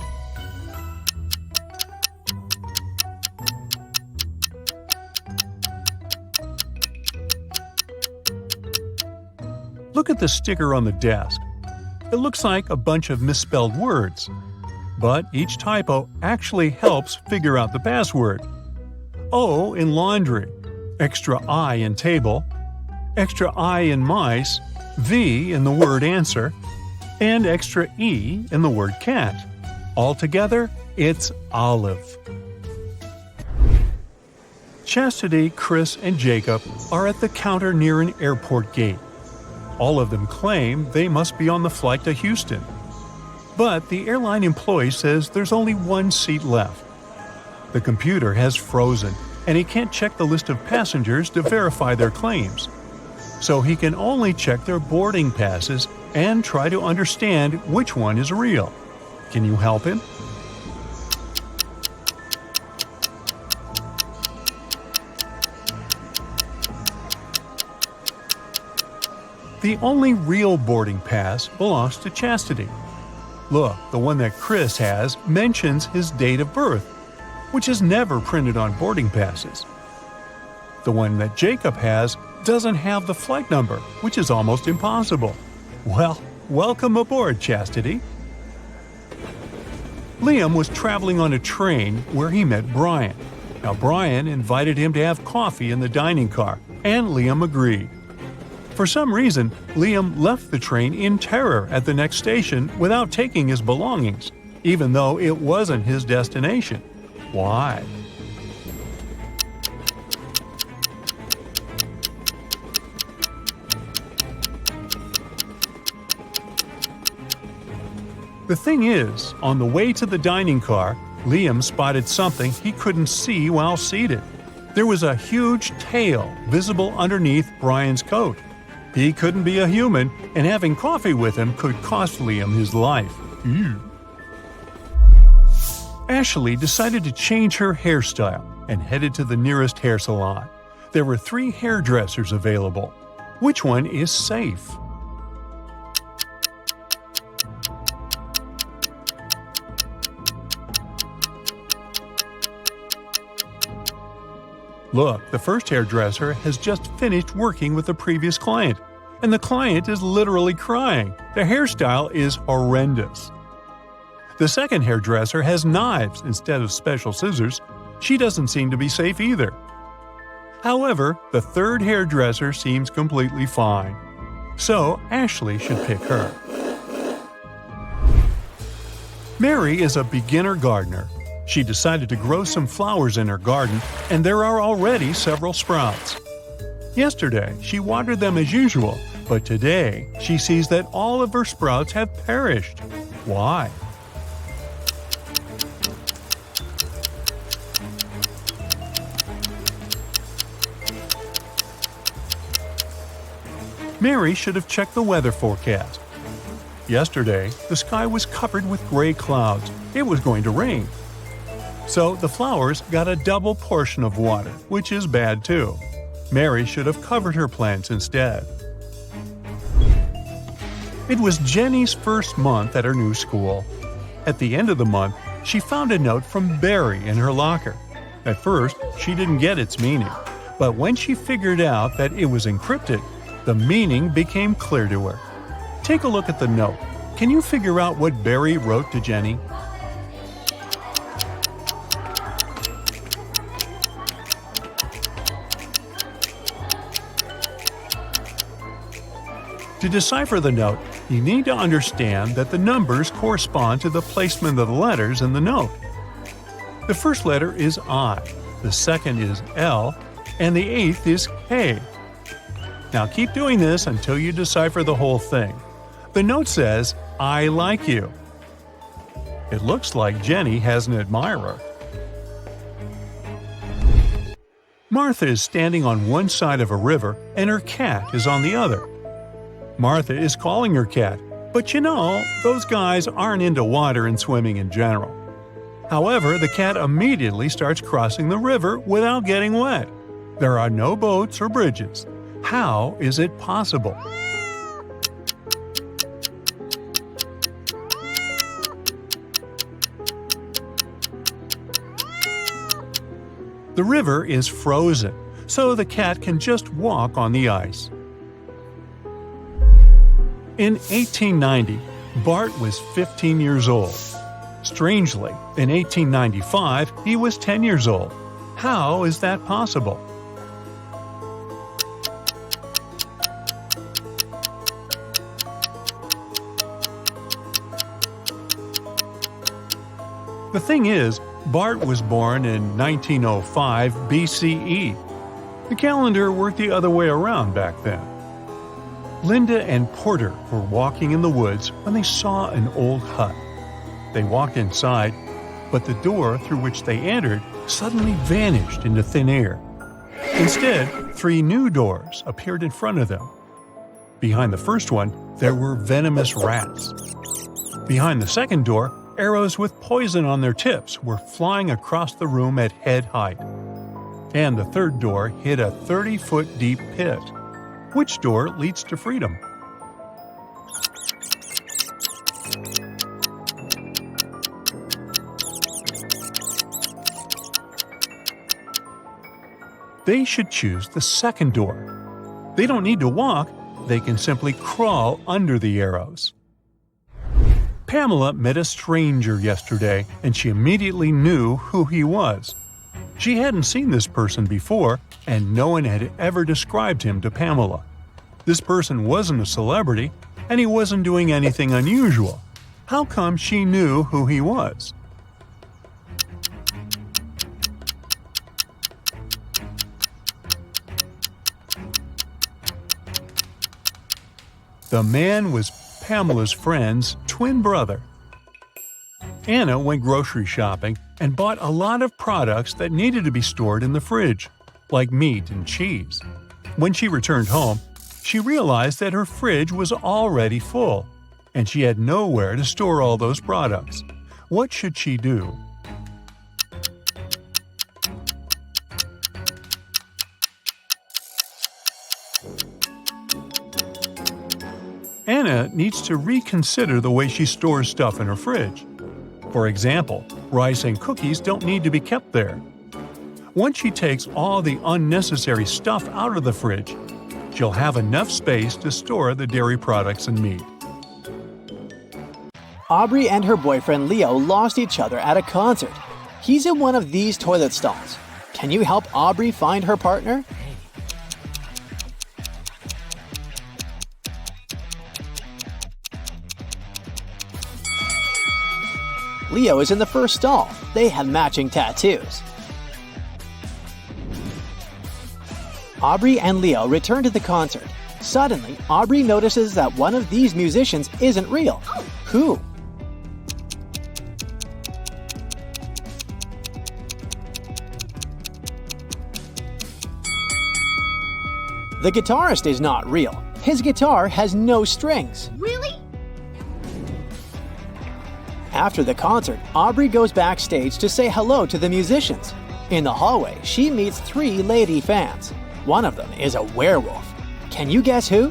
S7: Look at the sticker on the desk. It looks like a bunch of misspelled words. But each typo actually helps figure out the password. O in laundry, extra I in table, extra I in mice, V in the word answer, and extra E in the word cat. Altogether, it's olive. Chastity, Chris, and Jacob are at the counter near an airport gate. All of them claim they must be on the flight to Houston. But the airline employee says there's only one seat left. The computer has frozen, and he can't check the list of passengers to verify their claims. So he can only check their boarding passes and try to understand which one is real. Can you help him? The only real boarding pass belongs to Chastity. Look, the one that Chris has mentions his date of birth, which is never printed on boarding passes. The one that Jacob has doesn't have the flight number, which is almost impossible. Well, welcome aboard, Chastity. Liam was traveling on a train where he met Brian. Now, Brian invited him to have coffee in the dining car, and Liam agreed. For some reason, Liam left the train in terror at the next station without taking his belongings, even though it wasn't his destination. Why? The thing is, on the way to the dining car, Liam spotted something he couldn't see while seated. There was a huge tail visible underneath Brian's coat. He couldn't be a human, and having coffee with him could cost Liam his life. Ew. Ashley decided to change her hairstyle and headed to the nearest hair salon. There were 3 hairdressers available. Which one is safe? Look, the first hairdresser has just finished working with the previous client, and the client is literally crying. The hairstyle is horrendous. The second hairdresser has knives instead of special scissors. She doesn't seem to be safe either. However, the third hairdresser seems completely fine. So, Ashley should pick her. Mary is a beginner gardener. She decided to grow some flowers in her garden, and there are already several sprouts. Yesterday, she watered them as usual, but today she sees that all of her sprouts have perished. Why? Mary should have checked the weather forecast. Yesterday, the sky was covered with gray clouds. It was going to rain. So the flowers got a double portion of water, which is bad too. Mary should have covered her plants instead. It was Jenny's first month at her new school. At the end of the month, she found a note from Barry in her locker. At first, she didn't get its meaning, but when she figured out that it was encrypted, the meaning became clear to her. Take a look at the note. Can you figure out what Barry wrote to Jenny? To decipher the note, you need to understand that the numbers correspond to the placement of the letters in the note. The first letter is I, the second is L, and the eighth is K. Now keep doing this until you decipher the whole thing. The note says, I like you. It looks like Jenny has an admirer. Martha is standing on one side of a river and her cat is on the other. Martha is calling her cat, but you know, those guys aren't into water and swimming in general. However, the cat immediately starts crossing the river without getting wet. There are no boats or bridges. How is it possible? The river is frozen, so the cat can just walk on the ice. In 1890, Bart was 15 years old. Strangely, in 1895, he was 10 years old. How is that possible? The thing is, Bart was born in 1905 BCE. The calendar worked the other way around back then. Linda and Porter were walking in the woods when they saw an old hut. They walked inside, but the door through which they entered suddenly vanished into thin air. Instead, 3 new doors appeared in front of them. Behind the first one, there were venomous rats. Behind the second door, arrows with poison on their tips were flying across the room at head height. And the third door hid a 30-foot deep pit. Which door leads to freedom? They should choose the second door. They don't need to walk, they can simply crawl under the arrows. Pamela met a stranger yesterday, and she immediately knew who he was. She hadn't seen this person before, and no one had ever described him to Pamela. This person wasn't a celebrity, and he wasn't doing anything unusual. How come she knew who he was? The man was Pamela's friend's twin brother. Anna went grocery shopping and bought a lot of products that needed to be stored in the fridge, like meat and cheese. When she returned home, she realized that her fridge was already full, and she had nowhere to store all those products. What should she do? Anna needs to reconsider the way she stores stuff in her fridge. For example, rice and cookies don't need to be kept there. Once she takes all the unnecessary stuff out of the fridge, she'll have enough space to store the dairy products and meat.
S6: Aubrey and her boyfriend Leo lost each other at a concert. He's in one of these toilet stalls. Can you help Aubrey find her partner? Leo is in the first stall. They have matching tattoos. Aubrey and Leo return to the concert. Suddenly, Aubrey notices that one of these musicians isn't real. Who? The guitarist is not real. His guitar has no strings.
S10: Really?
S6: After the concert, Aubrey goes backstage to say hello to the musicians. In the hallway, she meets 3 lady fans. One of them is a werewolf. Can you guess who?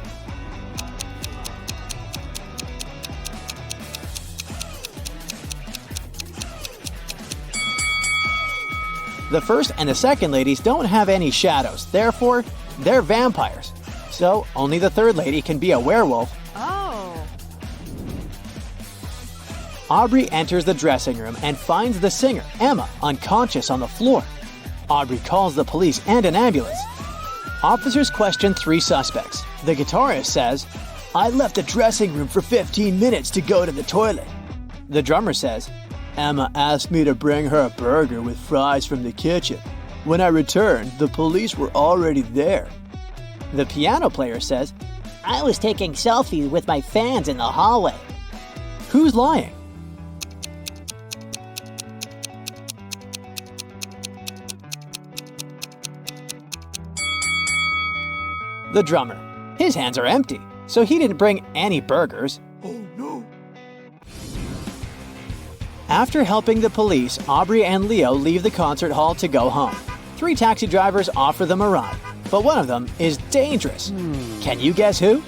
S6: The first and the second ladies don't have any shadows, therefore, they're vampires. So, only the third lady can be a werewolf.
S10: Oh.
S6: Aubrey enters the dressing room and finds the singer, Emma, unconscious on the floor. Aubrey calls the police and an ambulance. Officers question 3 suspects. The guitarist says, "I left the dressing room for 15 minutes to go to the toilet." The drummer says, "Emma asked me to bring her a burger with fries from the kitchen. When I returned, the police were already there." The piano player says,
S11: "I was taking selfies with my fans in the hallway."
S6: Who's lying? The drummer. His hands are empty, so he didn't bring any burgers.
S9: Oh no.
S6: After helping the police, Aubrey and Leo leave the concert hall to go home. 3 taxi drivers offer them a ride, but one of them is dangerous. Can you guess who?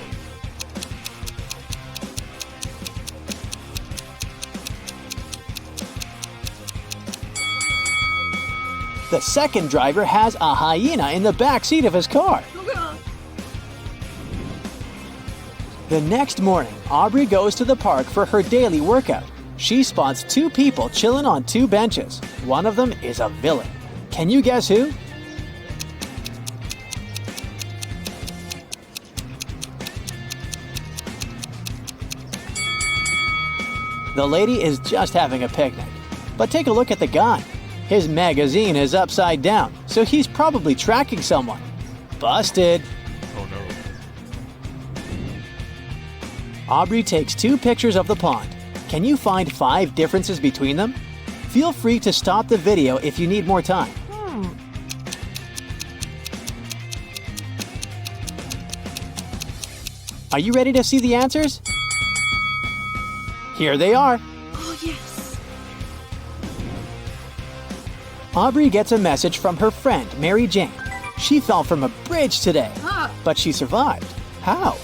S6: The second driver has a hyena in the back seat of his car. The next morning, Aubrey goes to the park for her daily workout. She spots 2 people chilling on 2 benches. One of them is a villain. Can you guess who? The lady is just having a picnic. But take a look at the guy. His magazine is upside down, so he's probably tracking someone. Busted.
S9: Oh no.
S6: Aubrey takes 2 pictures of the pond. Can you find 5 differences between them? Feel free to stop the video if you need more time. Are you ready to see the answers? Here they are.
S10: Oh, yes.
S6: Aubrey gets a message from her friend, Mary Jane. She fell from a bridge today,
S10: Ah.
S6: but she survived. How?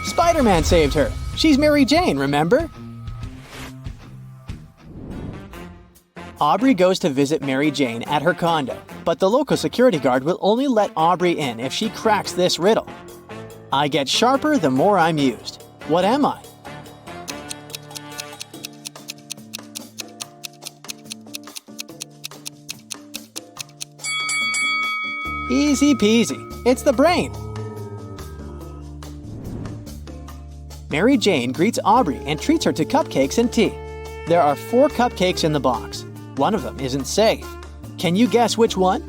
S6: Spider-Man saved her. She's Mary Jane, remember? Aubrey goes to visit Mary Jane at her condo, but the local security guard will only let Aubrey in if she cracks this riddle. I get sharper the more I'm used. What am I? Easy peasy. It's the brain. Mary Jane greets Aubrey and treats her to cupcakes and tea. There are 4 cupcakes in the box. One of them isn't safe. Can you guess which one?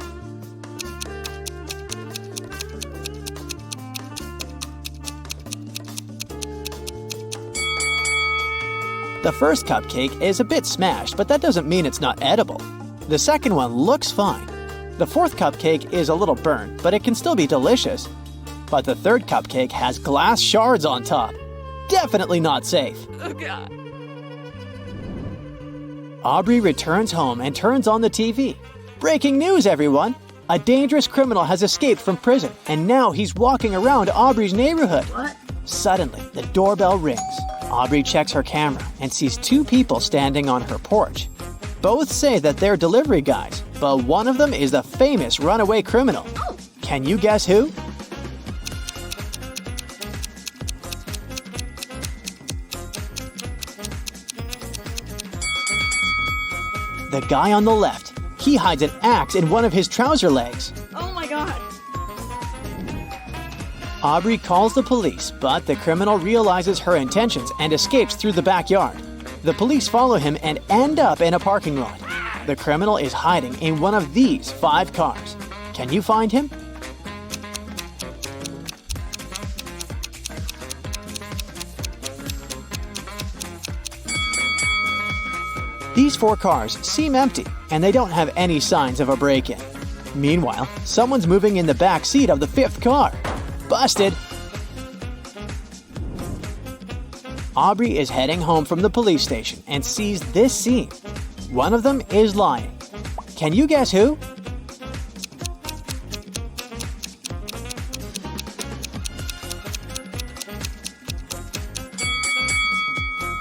S6: The first cupcake is a bit smashed, but that doesn't mean it's not edible. The second one looks fine. The 4th cupcake is a little burnt, but it can still be delicious. But the 3rd cupcake has glass shards on top. Definitely not safe.
S10: Oh, God.
S6: Aubrey returns home and turns on the TV. Breaking news, everyone! A dangerous criminal has escaped from prison, and now he's walking around Aubrey's neighborhood.
S10: What?
S6: Suddenly, the doorbell rings. Aubrey checks her camera and sees 2 people standing on her porch. Both say that they're delivery guys, but one of them is the famous runaway criminal.
S10: Oh.
S6: Can you guess who? The guy on the left. He hides an axe in one of his trouser legs.
S10: Oh, my God.
S6: Aubrey calls the police, but the criminal realizes her intentions and escapes through the backyard. The police follow him and end up in a parking lot. The criminal is hiding in one of these 5 cars. Can you find him? These 4 cars seem empty, and they don't have any signs of a break-in. Meanwhile, someone's moving in the back seat of the 5th car. Busted! Aubrey is heading home from the police station and sees this scene. One of them is lying. Can you guess who?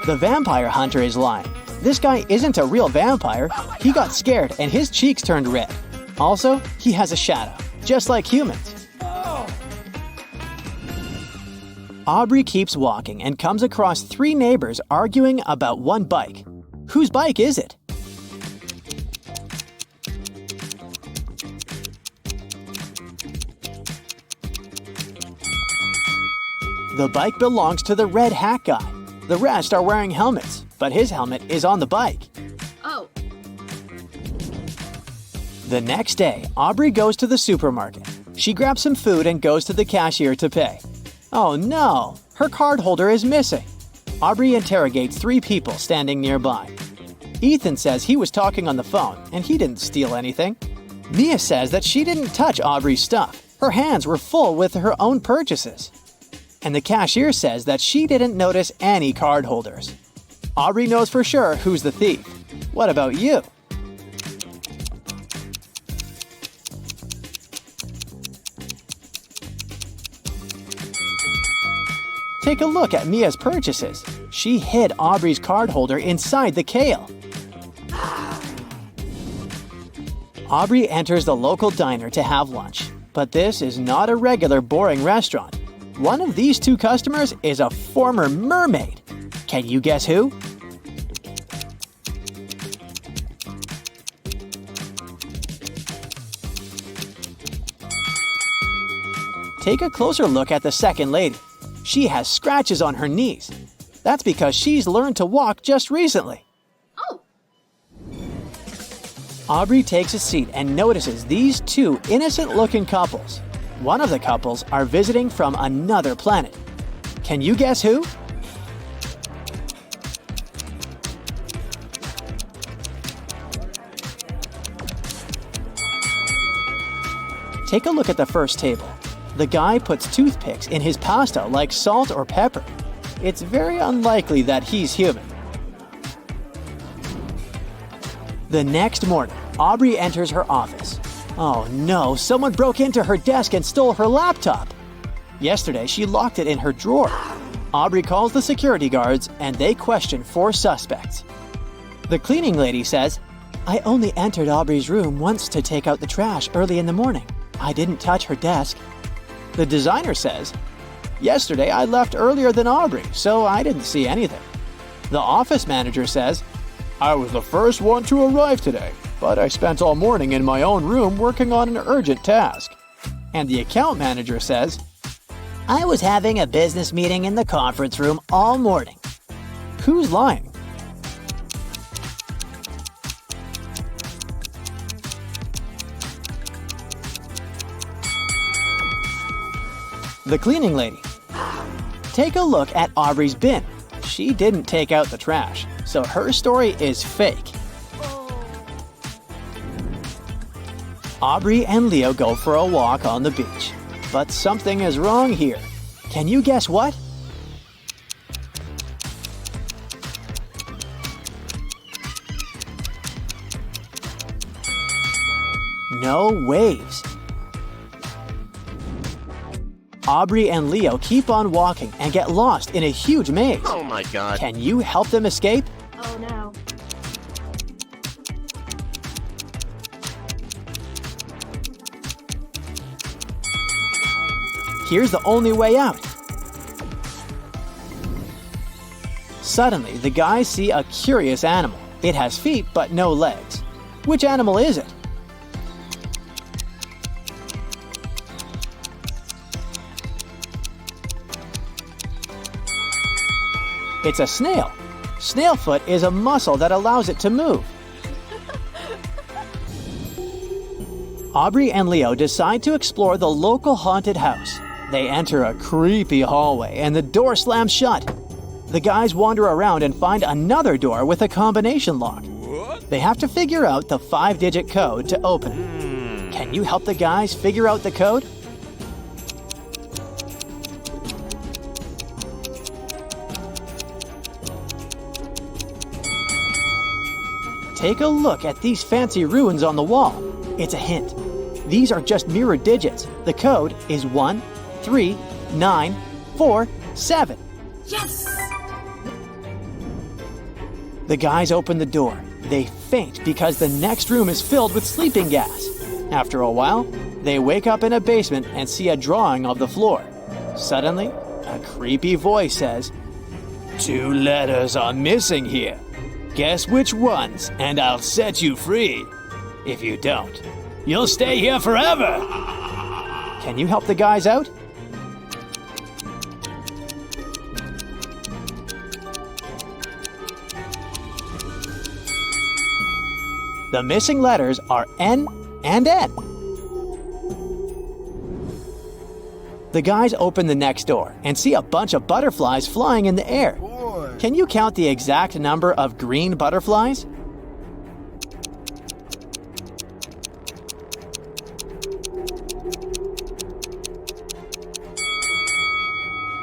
S6: The vampire hunter is lying. This guy isn't a real vampire. He got scared and his cheeks turned red. Also, he has a shadow, just like humans. Aubrey keeps walking and comes across 3 neighbors arguing about one bike. Whose bike is it? The bike belongs to the red hat guy. The rest are wearing helmets, but his helmet is on the bike.
S10: Oh.
S6: The next day, Aubrey goes to the supermarket. She grabs some food and goes to the cashier to pay. Oh no, her card holder is missing. Aubrey interrogates 3 people standing nearby. Ethan says he was talking on the phone and he didn't steal anything. Mia says that she didn't touch Aubrey's stuff. Her hands were full with her own purchases. And the cashier says that she didn't notice any card holders. Aubrey knows for sure who's the thief. What about you? Take a look at Mia's purchases. She hid Aubrey's card holder inside the kale. Aubrey enters the local diner to have lunch, but this is not a regular boring restaurant. One of these 2 customers is a former mermaid. Can you guess who? Take a closer look at the second lady. She has scratches on her knees. That's because she's learned to walk just recently.
S10: Oh.
S6: Aubrey takes a seat and notices these 2 innocent-looking couples. One of the couples are visiting from another planet. Can you guess who? Take a look at the first table. The guy puts toothpicks in his pasta like salt or pepper. It's very unlikely that he's human. The next morning, Aubrey enters her office. Oh no, someone broke into her desk and stole her laptop. Yesterday, she locked it in her drawer. Aubrey calls the security guards and they question 4 suspects. The cleaning lady says, I only entered Aubrey's room once to take out the trash early in the morning. I didn't touch her desk. The designer says, yesterday I left earlier than Aubrey, so I didn't see anything. The office manager says, I was the first one to arrive today, but I spent all morning in my own room working on an urgent task. And the account manager says,
S11: I was having a business meeting in the conference room all morning.
S6: Who's lying? The cleaning lady. Take a look at Aubrey's bin. She didn't take out the trash, so her story is fake. Aubrey and Leo go for a walk on the beach. But something is wrong here. Can you guess what? No waves. Aubrey and Leo keep on walking and get lost in a huge maze.
S12: Oh my god.
S6: Can you help them escape?
S10: Oh no.
S6: Here's the only way out. Suddenly, the guys see a curious animal. It has feet but no legs. Which animal is it? It's a snail. Snail foot is a muscle that allows it to move. Aubrey and Leo decide to explore the local haunted house. They enter a creepy hallway and the door slams shut. The guys wander around and find another door with a combination lock. They have to figure out the 5-digit code to open it. Can you help the guys figure out the code? Take a look at these fancy runes on the wall. It's a hint. These are just mirrored digits. The code is 1, 3, 9, 4, 7.
S10: Yes!
S6: The guys open the door. They faint because the next room is filled with sleeping gas. After a while, they wake up in a basement and see a drawing of the floor. Suddenly, a creepy voice says, "2 letters are missing here. Guess which ones, and I'll set you free. If you don't, you'll stay here forever." Can you help the guys out? The missing letters are N and N. The guys open the next door and see a bunch of butterflies flying in the air. Can you count the exact number of green butterflies?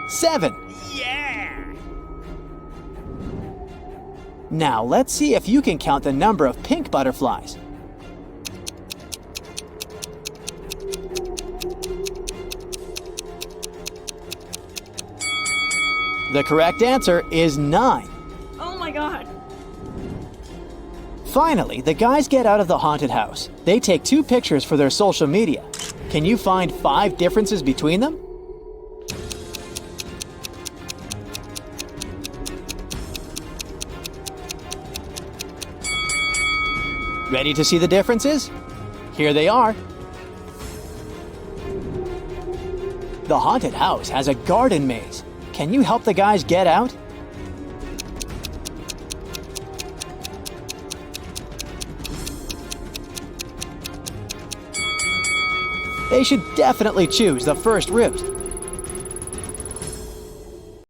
S6: Seven. Now let's see if you can count the number of pink butterflies. The correct answer is 9.
S10: Oh my god.
S6: Finally, the guys get out of the haunted house. They take 2 pictures for their social media. Can you find 5 differences between them? Ready to see the differences? Here they are. The haunted house has a garden maze. Can you help the guys get out? They should definitely choose the first route.